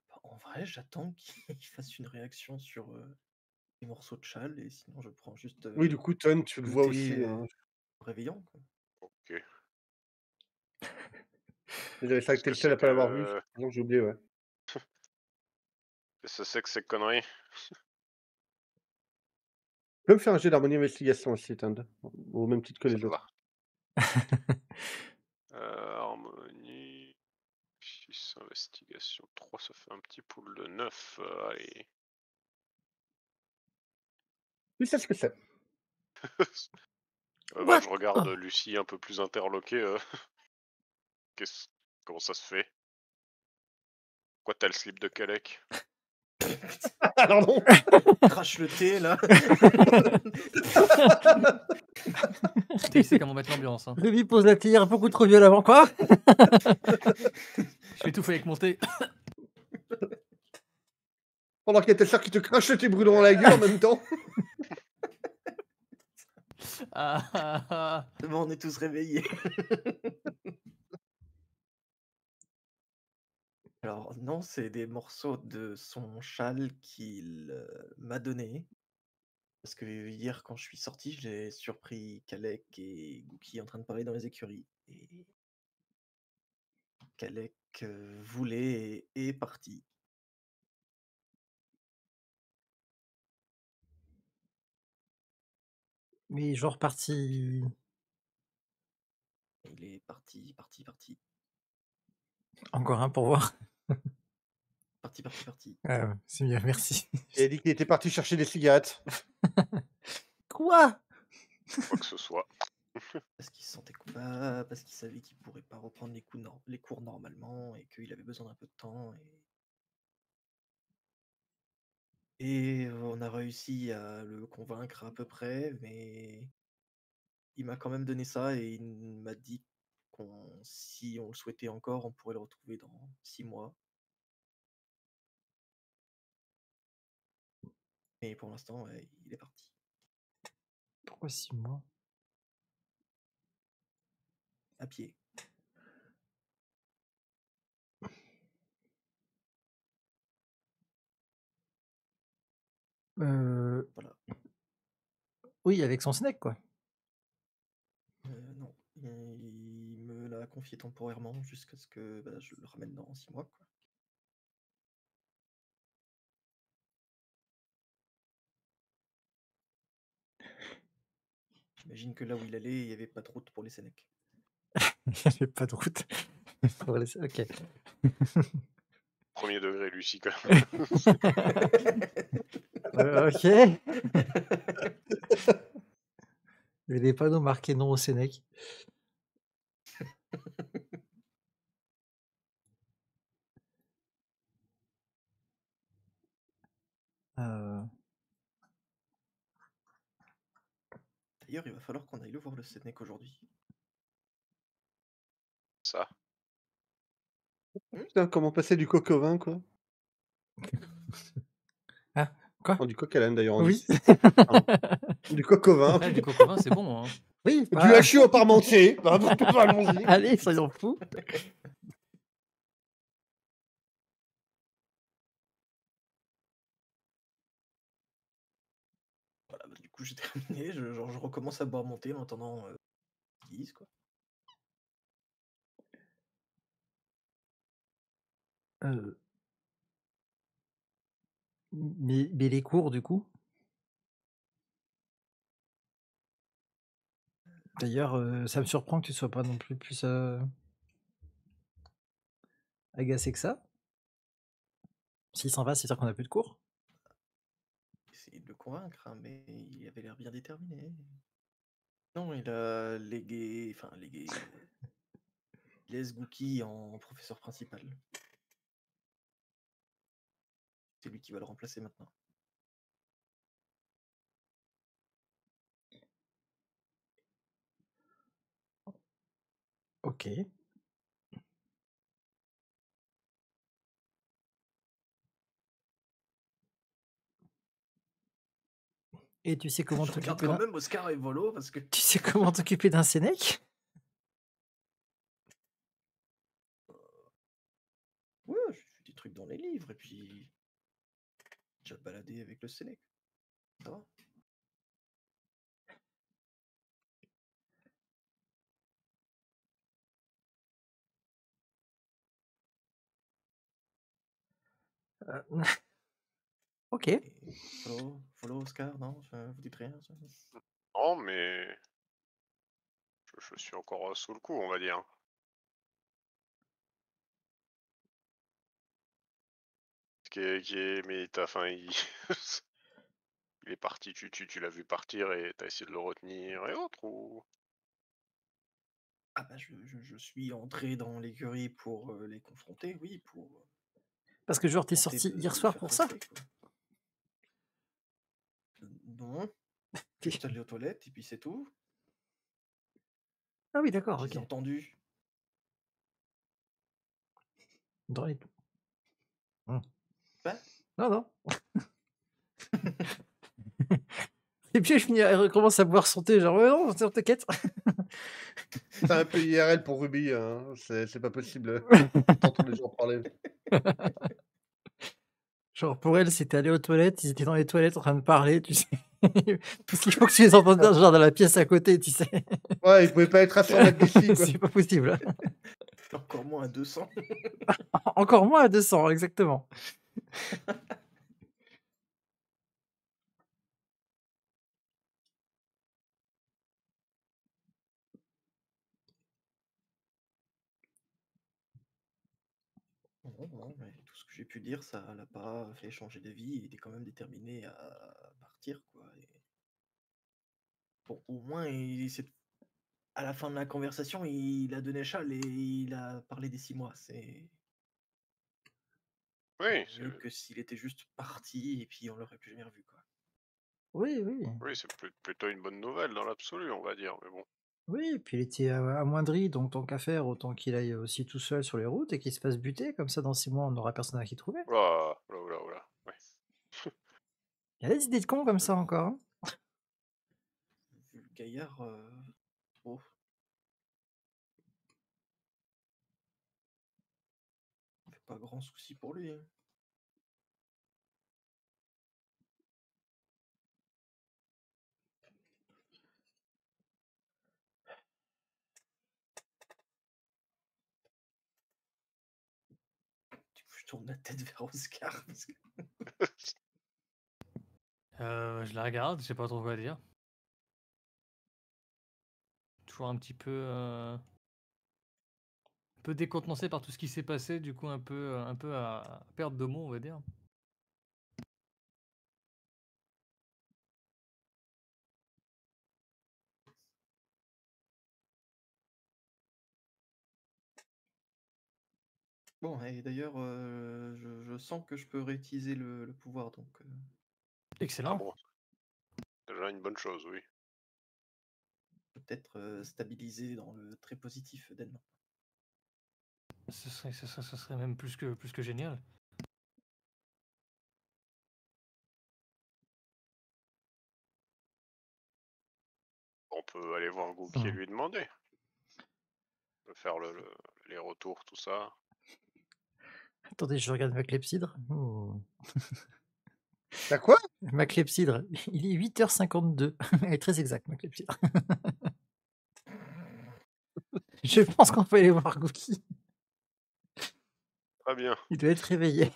Bah, en vrai, j'attends qu'il fasse une réaction sur les morceaux de châle, et sinon je prends juste Oui, du coup, Ton, tu le vois aussi. goûter en réveillant, quoi. Ok. Désolé, c'est vrai que t'es Qu'est-ce le que seul c'est à pas l'avoir vu. que. Non, j'ai oublié, ouais. Qu'est-ce que c'est que ces conneries? Tu peux me faire un jet d'harmonie investigation aussi, Tund, au même titre que Ça les autres. va. Harmonie. 6, investigation 3, ça fait un petit pool de 9. Allez. Oui, c'est ce que c'est. Bah, je What? regarde Oh. Lucie un peu plus interloquée. Comment ça se fait? Pourquoi t'as le slip de Kalec? Alors non. Crache le thé, là. Il sait comment mettre l'ambiance. Hein. Ruby pose la théière beaucoup trop violemment, quoi? Je m'étouffe avec mon thé. Pendant qu'il y a ta sœur qui te crache tes brûlons dans la gueule en même temps. C'est bon, on est tous réveillés. Alors non, c'est des morceaux de son châle qu'il m'a donné. Parce que hier, quand je suis sorti, j'ai surpris Kalek et Gookie en train de parler dans les écuries. Et Kalek voulait et est parti. Mais genre parti. Il est parti. Encore un pour voir. Parti. Ah, c'est mieux, merci. Il a dit qu'il était parti chercher des cigarettes. Quoi? Quoi que ce soit. Parce qu'il se sentait coupable, parce qu'il savait qu'il pourrait pas reprendre les cours normalement et qu'il avait besoin d'un peu de temps. Et on a réussi à le convaincre à peu près, mais il m'a quand même donné ça et il m'a dit si on le souhaitait encore, on pourrait le retrouver dans 6 mois. Et pour l'instant, ouais, il est parti. Pourquoi 6 mois? À pied. Voilà. Oui, avec son snack, quoi. Non, il me l'a confié temporairement jusqu'à ce que je le ramène dans 6 mois, quoi. J'imagine que là où il allait, il n'y avait pas de route pour les Sénèques. Il n'y avait pas de route. Ok. Premier degré, Lucie, quand même. Ok. Il y a des panneaux marqués non au Sénèque. D'ailleurs, il va falloir qu'on aille le voir le Sénèque aujourd'hui. Ça. Putain, comment passer du coq au vin, quoi. Ah, quoi? Oh, du coq à l'âne, d'ailleurs, on Oui. dit. Du coq au vin. Ah, du coco vin, c'est bon. Hein. Oui. Du hachis au parmentier. Allons-y. Allez, soyons fous. Voilà, du coup, j'ai terminé. Je recommence à boire mon thé en attendant qu'ils disent, quoi. Mais les cours, du coup? D'ailleurs, ça me surprend que tu sois pas non plus agacé que ça. S'il s'en va, c'est-à-dire qu'on a plus de cours? Essayez de le convaincre, hein, mais il avait l'air bien déterminé. Non, il a légué, il laisse Gookie en professeur principal. C'est lui qui va le remplacer maintenant. Ok. Et tu sais comment Je regarde t'occuper quand d'un... même Oscar et Volo parce que Tu sais comment t'occuper d'un Sénèque? ouais, j'ai fait des trucs dans les livres et puis j'ai baladé avec le Sénèque. Ça va. Euh, Ok. Et Volo, Oscar, non, vous dites rien. Ça Non, mais je suis encore sous le coup, on va dire. Mais enfin, il... il est parti, tu l'as vu partir et t'as essayé de le retenir et autres ou... Ah bah je suis entré dans l'écurie pour les confronter, oui, pour Parce que genre, t'es tenter sorti de hier le soir faire pour ça? rester, quoi. Non, juste aller aux toilettes et puis c'est tout. Ah oui, d'accord, Je ok. les ai entendus. Dans les... Bah, Non, non. Et puis je finis, elle recommence à boire son thé, genre, ouais, non, t'inquiète. C'est un peu IRL pour Ruby, hein. C'est pas possible. T'entends les gens parler. Genre, pour elle, c'était aller aux toilettes, ils étaient dans les toilettes en train de parler, tu sais. Parce qu'il faut que tu les entendes bien, genre dans la pièce à côté, tu sais. Ouais, il pouvait pas être à 100 mètres d'ici, quoi. C'est pas possible. encore moins à 200. Encore moins à 200, exactement. Non, mais tout ce que j'ai pu dire, ça l'a pas fait changer d'avis. Il était quand même déterminé à partir, quoi. Et bon, au moins, à la fin de la conversation, il a donné châle et il a parlé des 6 mois. C'est Oui, mieux que s'il était juste parti et puis on l'aurait plus jamais revu, quoi. Oui, oui. oui, c'est plutôt une bonne nouvelle dans l'absolu, on va dire, mais bon. Oui, et puis il était amoindri, donc tant qu'à faire, autant qu'il aille aussi tout seul sur les routes et qu'il se fasse buter, comme ça dans 6 mois on n'aura personne à qui trouver. Oula, oula, oula, ouais. Il y a des idées de cons comme ça encore. Hein. Vu le gaillard, trop. On fait pas grand souci pour lui, hein. Du coup, je tourne la tête vers Oscar. Parce que... Je la regarde, je sais pas trop quoi dire. Toujours un peu décontenancé par tout ce qui s'est passé, du coup un peu à perte de mots, on va dire. Bon, et d'ailleurs, je sens que je peux réutiliser le pouvoir, donc Ah Excellent. bon, déjà une bonne chose, oui. peut-être stabiliser dans le très positif d'elle. Ce serait même plus que génial. On peut aller voir Gookie et lui demander. On peut faire les retours, tout ça. Attendez, je regarde ma clepsydre. Oh. T'as quoi? Ma clepsydre, il est 8h52. Elle est très exacte, ma clepsydre. Je pense qu'on peut aller voir Gookie. Très bien. Il doit être réveillé.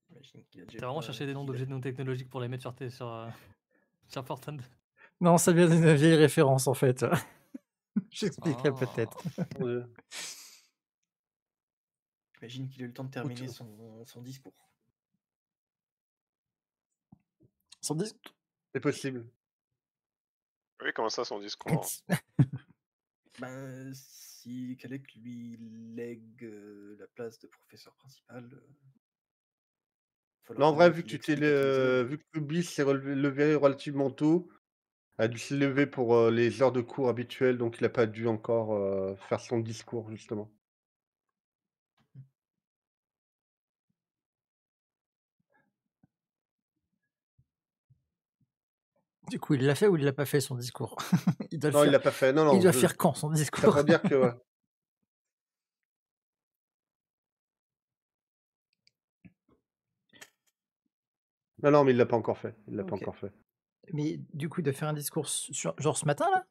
J'imagine qu'il a déjà T'as vraiment pas cherché des noms dit d'objets non technologiques pour les mettre sur Fortnite. Non, ça vient d'une vieille référence en fait. J'expliquerai Ah. peut-être. Mon Dieu. J'imagine qu'il a eu le temps de terminer son discours. Son disque. C'est possible. Oui, comment ça, son discours? Ben, si Kalec lui lègue la place de professeur principal, Non, falloir en quand vrai, même vu que qu'il tu t'es explique à tous les élèves. vu que Rubis s'est levé relativement tôt, a dû se lever pour les heures de cours habituelles, donc il n'a pas dû encore faire son discours, justement. Du coup, il l'a fait ou il l'a pas fait son discours? Il doit le Non, il faire. l'a pas fait. Non, Il non, doit faire quand son ça discours? pour dire que... ouais. Non, non, mais il l'a pas encore fait. Il l'a pas Ok. encore fait. Mais du coup, il doit faire un discours genre ce matin là?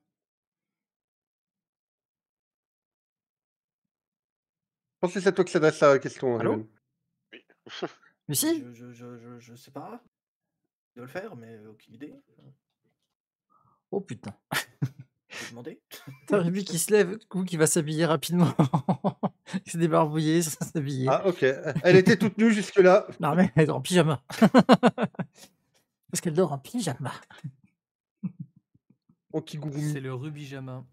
Je pense que c'est à toi que s'adresse la question, Allô? Riven. Oui. Mais si? Je sais pas. Il doit le faire, mais aucune idée. Oh putain. Je vais demander. T'as Ruby qui se lève, du coup, qui va s'habiller rapidement. Il s'est débarbouillé, sans s'habiller. Ah, ok. Elle était toute nue jusque-là. Non mais elle dort en pyjama. Parce qu'elle dort en pyjama. En kigurumi. C'est le Rubijama.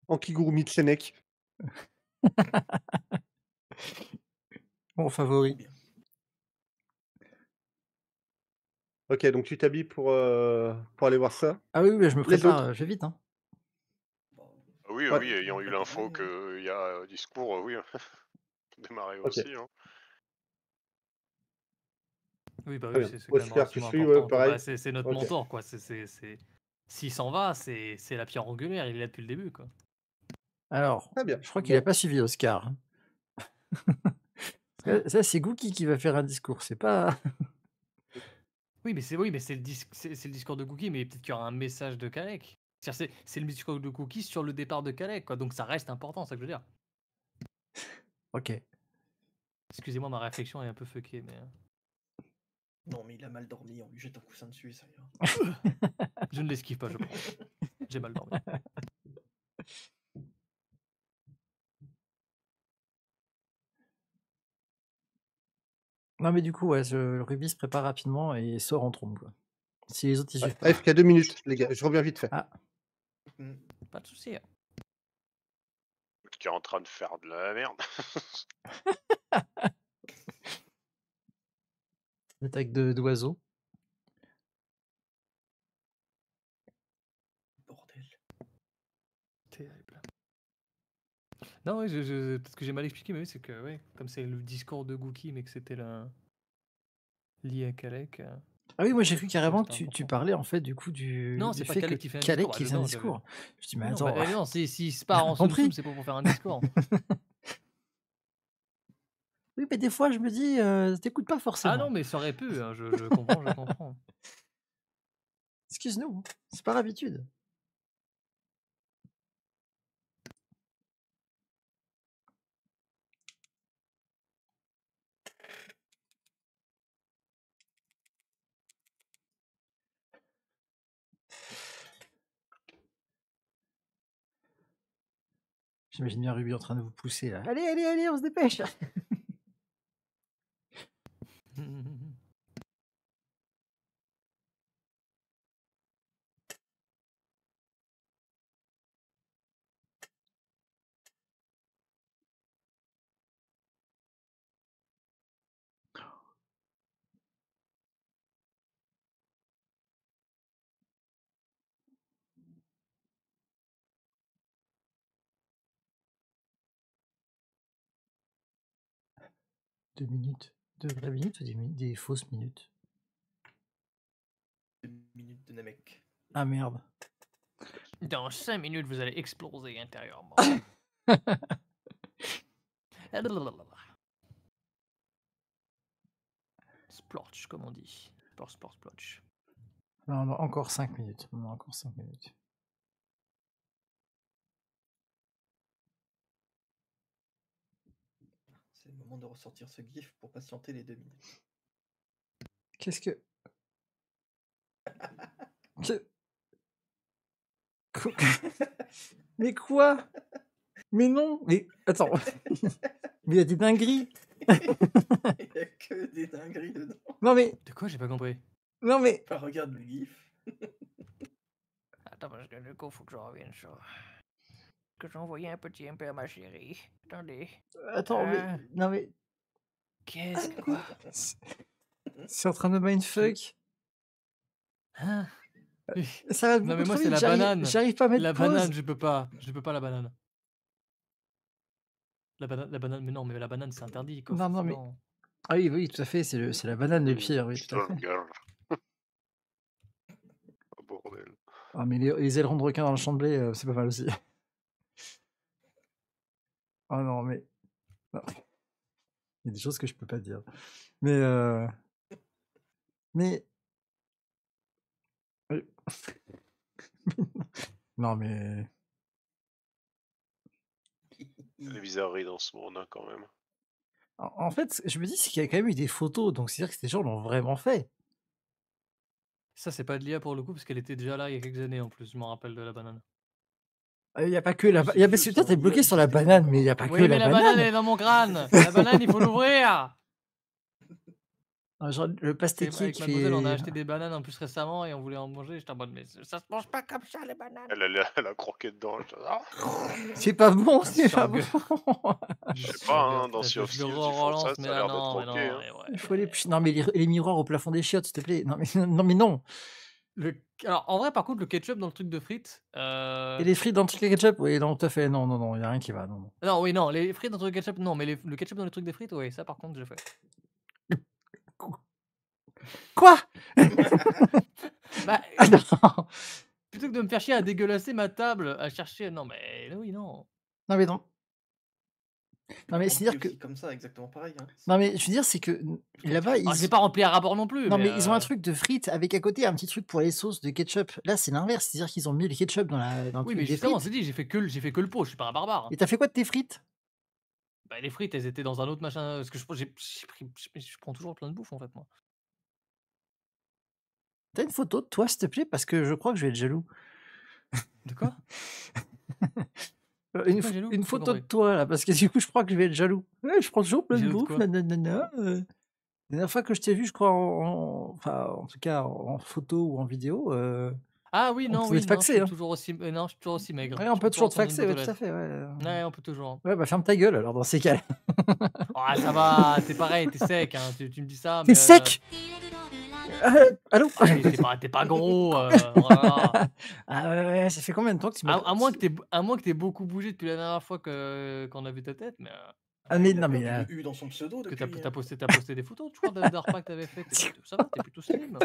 En kigurumi de Sénèque. Mon favori. Bien. Ok, donc tu t'habilles pour aller voir ça. Ah oui, oui, je me Les prépare, autres? je vais vite. Hein. Bon, Ah oui, Ouais. oui, ayant eu l'info pareil, hein. qu'il y a discours, oui. Démarrer Ok. aussi. Hein. Oui, bah Très oui, bien. c'est quand même Oscar, tu relativement suis, important. ouais, Quoi. pareil. Bah, c'est notre Ok. mentor, quoi. S'il s'en va, c'est la pierre angulaire, il est là depuis le début, quoi. Alors, Très bien. je crois qu'il a Bon. pas suivi Oscar. Hein. Ça, c'est Gookie qui va faire un discours, c'est pas... Oui, mais c'est le discours de Cookie, mais peut-être qu'il y aura un message de Kalec. C'est le discours de Cookie sur le départ de Kalec, quoi. Donc ça reste important, c'est ça que je veux dire. Ok. Excusez-moi, ma réflexion est un peu fuckée, mais Non, mais il a mal dormi, on lui jette un coussin dessus, ça ira. je ne l'esquive pas, je pense. J'ai mal dormi. Non mais du coup, ouais, Ruby se prépare rapidement et sort en trompe. Quoi. Si les autres ils Ouais, suivent pas. AFK 2 minutes, les gars. Je reviens vite fait. Ah, Mm. Pas de souci. Qui est en train de faire de la merde. une attaque d'oiseaux. Bordel. Terrible. Non, oui, peut-être que j'ai mal expliqué, mais oui, c'est que, ouais, comme c'est le discours de Gookie, mais que c'était lié à Kalec. Ah oui, moi j'ai cru carrément que c'était tu important. parlais en fait du coup Non, du c'est pas fait Kalec que qui fait un Kalec discours. qui fait un discours. Je dis mais Non, attends, non, s'il se part en compris. soum, c'est pas pour faire un discours. oui mais des fois je me dis, t'écoutes pas forcément. Ah non, mais ça aurait pu, hein, je comprends, je comprends. Excuse-nous, c'est pas l'habitude. J'imagine bien Ruby en train de vous pousser là. Allez, allez, allez, on se dépêche. Deux minutes. De vraies minutes ou des fausses minutes? 2 minutes de Namek. Ah merde. Dans 5 minutes, vous allez exploser intérieurement. Splotch, comme on dit. Splotch. Non, non, encore 5 minutes. Non, encore 5 minutes. C'est le moment de ressortir ce gif pour patienter les 2 minutes. Qu'est-ce que... Mais quoi? Mais non, mais attends. Mais il y a des dingueries. Il y a que des dingueries dedans. Non mais, De quoi? J'ai pas compris. non mais, Enfin, regarde le gif. Attends, parce que du coup, faut que je revienne sur. Que j'ai envoyé un petit MP à ma chérie. Attendez. attends, mais, non mais, Qu'est-ce que quoi? c'est en train de mindfuck. Hein? Ça va Non, beaucoup mais moi, trop c'est vite, la banane. j'arrive pas à mettre La pause. banane, je peux pas. Je peux pas la banane. La banane, mais non, mais la banane, c'est interdit. Quoi. Non, non, mais- Non. Ah oui, oui, tout à fait, c'est la banane le pire, oui, tout à fait. Putain, oh, bordel. Ah, mais les ailerons de requin dans le champ de blé, c'est pas mal aussi. Oh non, mais... non. Il y a des choses que je peux pas dire. Mais... Mais... Non, mais... Il y a des bizarreries dans ce monde, hein, quand même. En fait, je me dis c'est qu'il y a quand même eu des photos, donc c'est-à-dire que ces gens l'ont vraiment fait. Ça, c'est pas de l'IA pour le coup, parce qu'elle était déjà là il y a quelques années en plus, je m'en rappelle de la banane. Il n'y a pas que la banane. C'est Toi, t'es bloqué sur la banane, mais il n'y a pas Oui, que mais la la banane, banane. elle est dans mon crâne. La banane, il faut l'ouvrir. Ah, genre, le pastéquier Avec qui mademoiselle, on a fait... acheté des bananes en plus récemment et on voulait en manger. J'étais en mode, mais ça se mange pas comme ça, les bananes. Elle a croqué dedans. Ah, C'est pas bon, c'est pas bon. je sais pas, hein, dans Sea of Je le Thieves, ils font ça, relance, ça mais a là, l'air d'être non, mais croqué. non. Hein. mais ouais. Il faut non, mais les miroirs au plafond des chiottes, s'il te plaît. Non, mais non. Mais non. Alors, en vrai, par contre, le ketchup dans le truc de frites. Et les frites dans le truc ketchup? Oui, non, tout à fait. Non, il n'y a rien qui va. Non. Non, oui, non, les frites dans le truc de ketchup, non, mais le ketchup dans le truc des frites, oui, ça par contre, j'ai fait. Quoi? Bah, Ah, non. plutôt que de me faire chier à dégueulasser ma table, à chercher. Non, mais oui, non. Non, mais non. Non, mais On c'est-à-dire fait que... aussi comme ça, exactement pareil. Hein. Non, mais je veux dire, c'est que là-bas, Ah, j'ai pas rempli un rapport non plus. Non, mais ils ont un truc de frites avec à côté un petit truc pour les sauces de ketchup. Là, c'est l'inverse. C'est-à-dire qu'ils ont mis le ketchup dans le Oui, truc mais des justement, frites. c'est dit, j'ai fait que le pot, je suis pas un barbare. Et t'as fait quoi de tes frites? Bah, les frites, elles étaient dans un autre machin. Parce que je prends toujours plein de bouffe en fait, moi. T'as une photo de toi, s'il te plaît? Parce que je crois que je vais être jaloux. De quoi? Une, quoi, jaloux? une J'ai pas photo de compris. toi, là, parce que du coup, je crois que je vais être jaloux. Ouais, je prends toujours plein de Jaloux de bouffe, quoi? nanana. La dernière fois que je t'ai vu, je crois, enfin, en tout cas, en photo ou en vidéo, Ah oui, on non, pouvait oui, te non, je faxer, suis hein. toujours aussi, non, je suis toujours aussi maigre. Ouais, on Je peut peux toujours te prendre une faxer, ouais, botte tout aux à fait, ouais. Ouais, on peut toujours. Ouais, bah ferme ta gueule, alors, dans ces cas-là. Ah, ça va, t'es pareil, t'es sec, hein. Tu me dis ça, T'es mais. sec? Allô? T'es pas gros, voilà. Ah ouais, ça fait combien de temps que tu m'as... À moins que t'aies beaucoup bougé depuis la dernière fois qu'on a vu ta tête, mais. Ah, mais Il a non, mais... perdu le U dans son pseudo Que depuis. t'as posté des photos, je crois, d'un repas que t'avais fait. Ça va, t'es plutôt slim.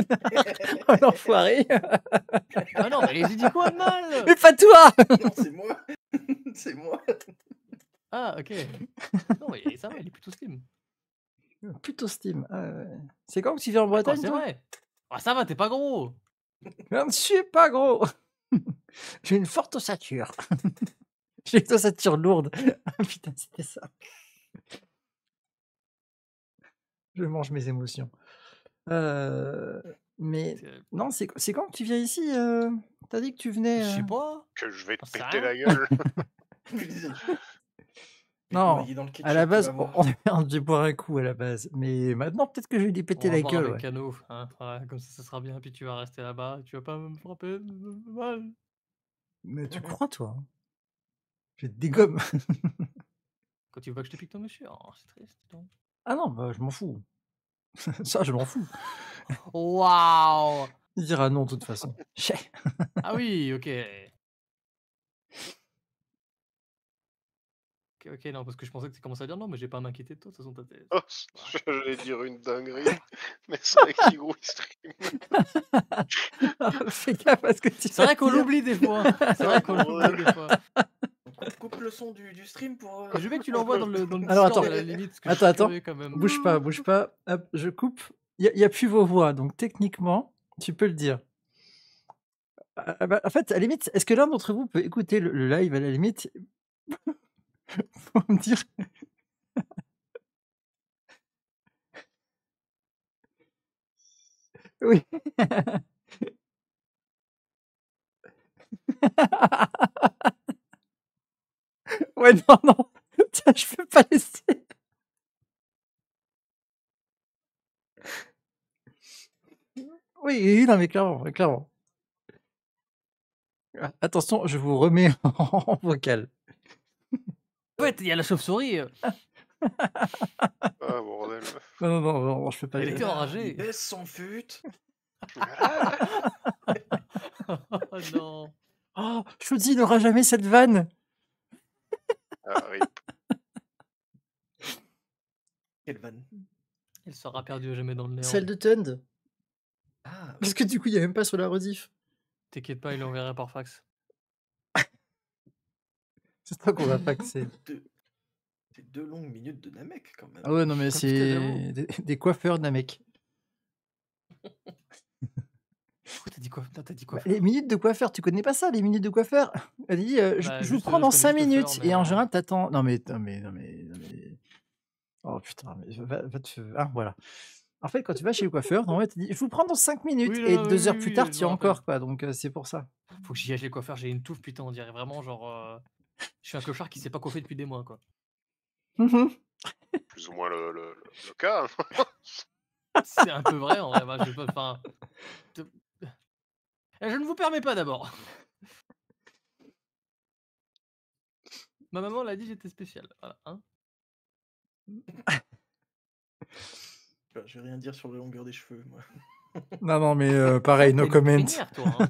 Oh, l'enfoiré. Ah non, mais j'ai dit quoi de mal? Mais pas toi. Non, c'est moi. C'est moi. Ah, ok. Non, mais ça va, il est plutôt slim. Plutôt Steam. C'est quand que tu viens en Quoi, Bretagne, c'est toi? vrai. Ah, ça va, t'es pas gros. Je ne suis pas gros. J'ai une forte ossature. J'ai une ossature lourde. Ah, putain, c'était ça. Je mange mes émotions. Mais non, c'est quand que tu viens ici? T'as dit que tu venais... Je sais pas. Que je vais te J'en sais péter rien. la gueule. Non, Noyé dans le ketchup, à la tu base, vas voir. on devait boire un coup à la base. Mais maintenant, peut-être que je vais lui On péter va la boire gueule. avec Ouais. Cano, hein. Ouais, comme ça sera bien, puis tu vas rester là-bas, tu vas pas me frapper mal. Mais tu crois, toi? Hein. Je te dégomme. Quand tu vois que je te pique ton monsieur, oh, c'est triste. Non. Ah non, bah, je m'en fous. Ça, je m'en fous. Waouh. Il dira non, de toute façon. Chais. Ah oui, ok. Ok, non, parce que je pensais que tu commençais à dire non, mais j'ai pas à m'inquiéter de toi, de toute façon, ta tête. Oh, j'allais dire une dinguerie, mais c'est vrai qu'il gros stream. Fais gaffe à ce que tu C'est vrai vas qu'on dire. l'oublie des fois. C'est vrai qu'on l'oublie des fois. Coupe le son du stream pour. Je veux que tu l'envoies dans le Alors, Discord attends. à la limite. Parce que je suis Attends. curieux quand même. Bouge pas. Hop, je coupe. Il n'y a plus vos voix, donc techniquement, tu peux le dire. Bah, en fait, à la limite, est-ce que l'un d'entre vous peut écouter le live à la limite pour me dire... Oui. Ouais, non. Oui, non, mais clairement, clairement. Ah, attention, je vous remets en vocal. Ouais, il y a la chauve-souris. Ah, bordel. Non, non, non, non, je peux pas. Elle était Il enragée. baisse son fut. Oh non. Oh, Shoji n'aura jamais cette vanne. Ah, rip. Quelle vanne. Elle sera perdue à jamais dans le néant. Celle de Tund. Ah, Parce que du coup, il n'y a même pas sur la rediff. T'inquiète pas, il l'enverra par fax. C'est toi qu'on va faxer. c'est 2 longues minutes de Namek quand même. Ah ouais, non, mais Ah, putain, j'avoue. c'est des coiffeurs Namek. Pourquoi t'as dit quoi? Putain, t'as dit quoi Bah, les minutes de coiffeur, tu connais pas ça, les minutes de coiffeur? Elle dit, Bah, je vous juste, prends je dans connais 5 juste minutes. Fleur, Et mais en général, t'attends. Non, mais, non, mais, non, mais, non, mais. Oh putain, mais va te. Ah, voilà. En fait, quand tu vas chez le coiffeur, normalement, elle te dit, je vous prends dans 5 minutes. Oui, Et non, non, 2 heures oui, plus oui, tard, je tu y me as rappelle. encore, quoi. Donc, c'est pour ça. Faut que j'y aille chez le coiffeur, j'ai une touffe, putain, on dirait vraiment genre. Je suis un clochard qui s'est pas coiffé depuis des mois, quoi. Plus ou moins le cas. C'est un peu vrai, en vrai. Bah, je, enfin, je ne vous permets pas d'abord. Ma maman l'a dit, j'étais spécial. Voilà, hein. Bah, je vais rien dire sur la longueur des cheveux, moi. Non, non, mais pareil, no T'as une comment. crinière, toi. Hein.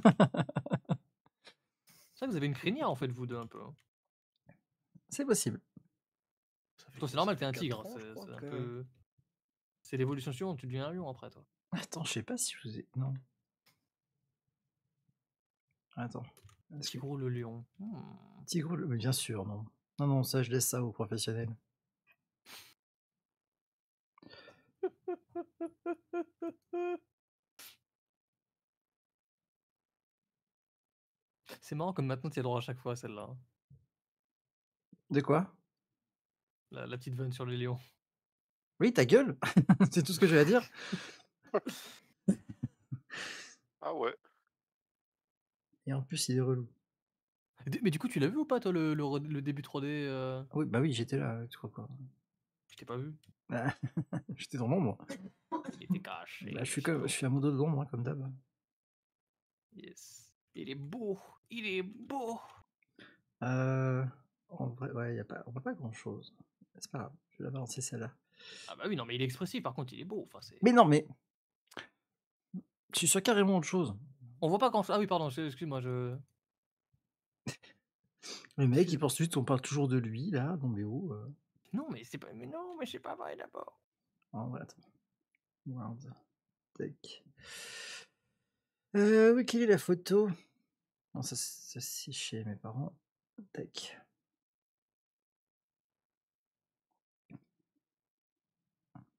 C'est vrai que vous avez une crinière, en fait, vous deux, un peu. Hein. C'est possible. Ça fait Toi, c'est quoi, normal, ça t'es un fait tigre. 4 ans, je C'est crois un que- peu. C'est l'évolution suivante, tu deviens un lion après, toi. Attends, je sais pas si je vous ai. Non. Attends. Est-ce que- Tigre le lion. Tigre, mais bien sûr, non. Non, non, ça, je laisse ça aux professionnels. C'est marrant comme maintenant, tu as droit à chaque fois, celle-là. Hein. De quoi? La petite vanne sur les lions. Oui, ta gueule. C'est tout ce que j'ai à dire. Ah ouais. Et en plus, il est relou. Mais du coup, tu l'as vu ou pas, toi, le début 3D Ah oui, bah oui, j'étais là, tu crois quoi. Je t'ai pas vu. Ah, j'étais dans l'ombre. Il était caché. Bah, je suis à modo de l'ombre, hein, comme d'hab. Yes. Il est beau. Il est beau. En vrai, ouais, on voit pas grand chose. C'est pas grave, je vais la balancer celle-là. Ah bah oui, non, mais il est expressif, par contre, il est beau. Enfin, c'est... Mais non, mais. Je suis sur carrément autre chose. On voit pas grand chose. Ah oui, pardon, excuse-moi, je. Le mec, il pense juste qu'on parle toujours de lui, là. Non, mais où Non, mais c'est pas. Mais non, mais c'est pas vrai d'abord. En vrai, attends. World. Tac. Oui, quelle est la photo? Non, ça c'est chez mes parents. Tac.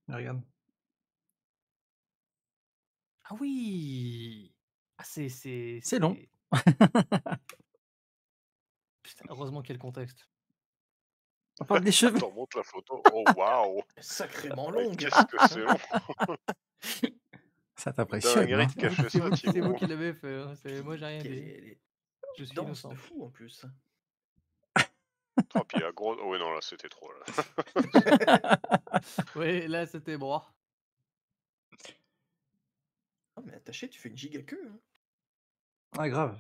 Regarde. Ah oui. Ah C'est long. Putain, heureusement quel contexte. On parle des cheveux. T'en montres la photo. Oh waouh. Sacrément Mais longue. qu'est-ce que c'est long. Ça t'impressionne, Dinguerie hein? de cacher C'est ça, vous, Thibaut. qui l'avez fait. Hein. Moi, j'ai rien dit. Elle Je suis danse innocent. de fou en plus. Oh, puis la grosse. Oh, ouais, non, là, c'était trop, là. Oui, là, c'était bon. Ah, mais attaché, tu fais une giga queue. Hein. Ah, grave.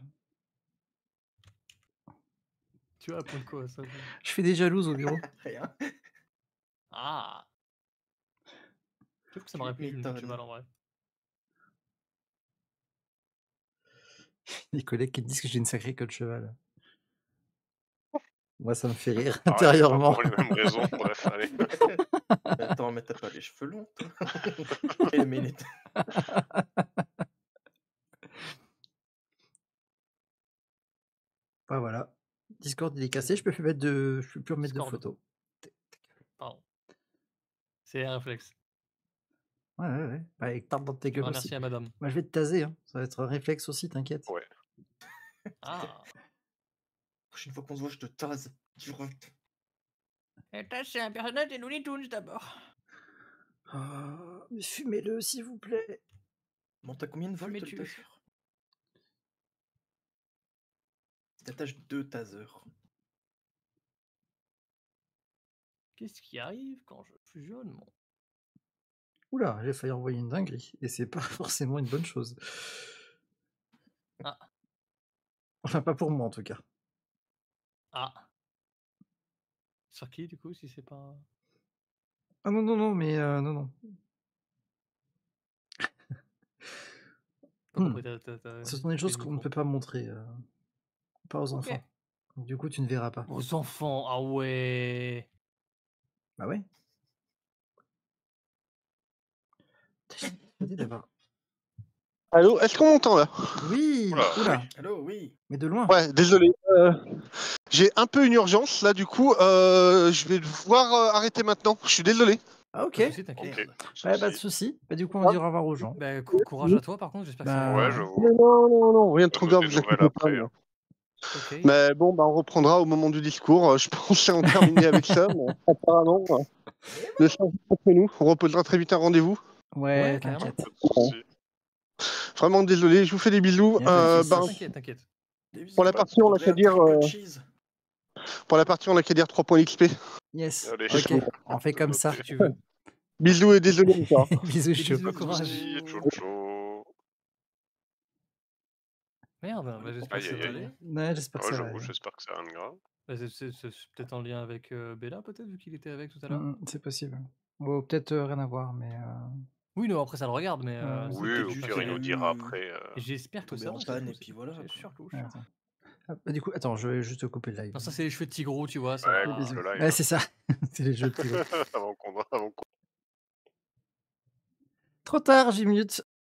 Tu vois, à point de quoi, ça Je fais des jalouses au bureau. Rien. Ah. Je trouve que ça m'aurait plu une queue de cheval, en vrai. Les collègues qui me disent que j'ai une sacrée queue de cheval. Moi, ça me fait rire Pareil, intérieurement. pas pour les mêmes raisons. Bref, allez. Attends, mais t'as pas les cheveux longs, toi. Quelle minute. Ah, voilà. Discord, il est cassé. Je peux plus mettre de Discord. photos. Pardon. C'est un réflexe. Ouais. Bah, avec tarte dans tes gueules aussi. Merci à madame. Bah, je vais te taser. Hein. Ça va être un réflexe aussi, t'inquiète. Ouais. Ah. Prochaine fois qu'on se voit, je te tase. Direct. Et Tash, c'est un personnage des Looney Tunes d'abord. Oh, mais fumez-le, s'il vous plaît. Bon, t'as combien de volts Mais de tu- taser? T'attaches 2 tasers. Qu'est-ce qui arrive quand je fusionne mon Oula, j'ai failli envoyer une dinguerie. Et c'est pas forcément une bonne chose. Ah. Enfin, pas pour moi en tout cas. Ah. Sur qui, du coup, si c'est pas. Ah non, non, non, mais non, non. Pas compris, t'as Ce sont des coupé choses le qu'on ne micro. peut pas montrer. Pas aux Ok. enfants. Donc, du coup, tu ne verras pas. Aux enfants, ah ouais. Bah ouais. J'ai dit d'abord. Allô, est-ce qu'on m'entend là? Oui, Oula, oula, Allô, oui. mais de loin. Ouais, désolé. J'ai un peu une urgence là, du coup, je vais devoir arrêter maintenant. Je suis désolé. Ah ok. Pas de soucis, t'inquiète. Ok. Bah, pas de Souci. souci. Bah, du coup, on dira au revoir aux gens. Bah, courage à toi, par contre, j'espère que ça Bah, va. Ouais, ouais. j'avoue. Non, non, non, rien de trop Donne-nous grave, des vous nouvelles inquiétez pas. après. moi. Ok. Mais bon, bah, on reprendra au moment du discours. Je pensais en terminer avec ça, mais apparemment, le sens est entre nous. On reposera très vite un rendez-vous. Ouais, Ouais, carrément. t'inquiète. Pas de soucis. Vraiment désolé, je vous fais des bisous. Y a pas de souci. Ben, T'inquiète, t'inquiète. Des bisous, pour la Bob. partie, on On n'a qu'à voudrait un dire, triple cheese. pour la partie, on n'a qu'à dire 3 points XP. Yes. Allez. Ok, on fait comme ça. Si tu veux. Bisous et désolé encore. Bisous Des chaud. bisous, courage. Soucis, ciao, ciao. Merde, bah, j'espère que Aïe, ça aïe, va aïe. aller. Ouais, j'espère que Ouais, ça va j'avoue, aller. j'espère que c'est rien de grave. Bah, c'est peut-être en lien avec Bella, peut-être, vu qu'il était avec tout à l'heure. C'est possible. Bon, peut-être rien à voir, mais. Oui, non, après ça le regarde, mais Ouais, c'est Oui, peut-être au juste pire, il nous parce que. dira après. J'espère que Tomber ça en va, panne, c'est et tout, puis voilà, c'est quoi. surtout. Ouais, attends. Ah, bah, du coup, attends, je vais juste couper le live. Non, ça c'est les cheveux de Tigrou, tu vois, ça Ouais, va. coupe Bisous. le live. Ouais, c'est ça. C'est les jeux de Tigo. avant qu'on Trop tard, j'y mute.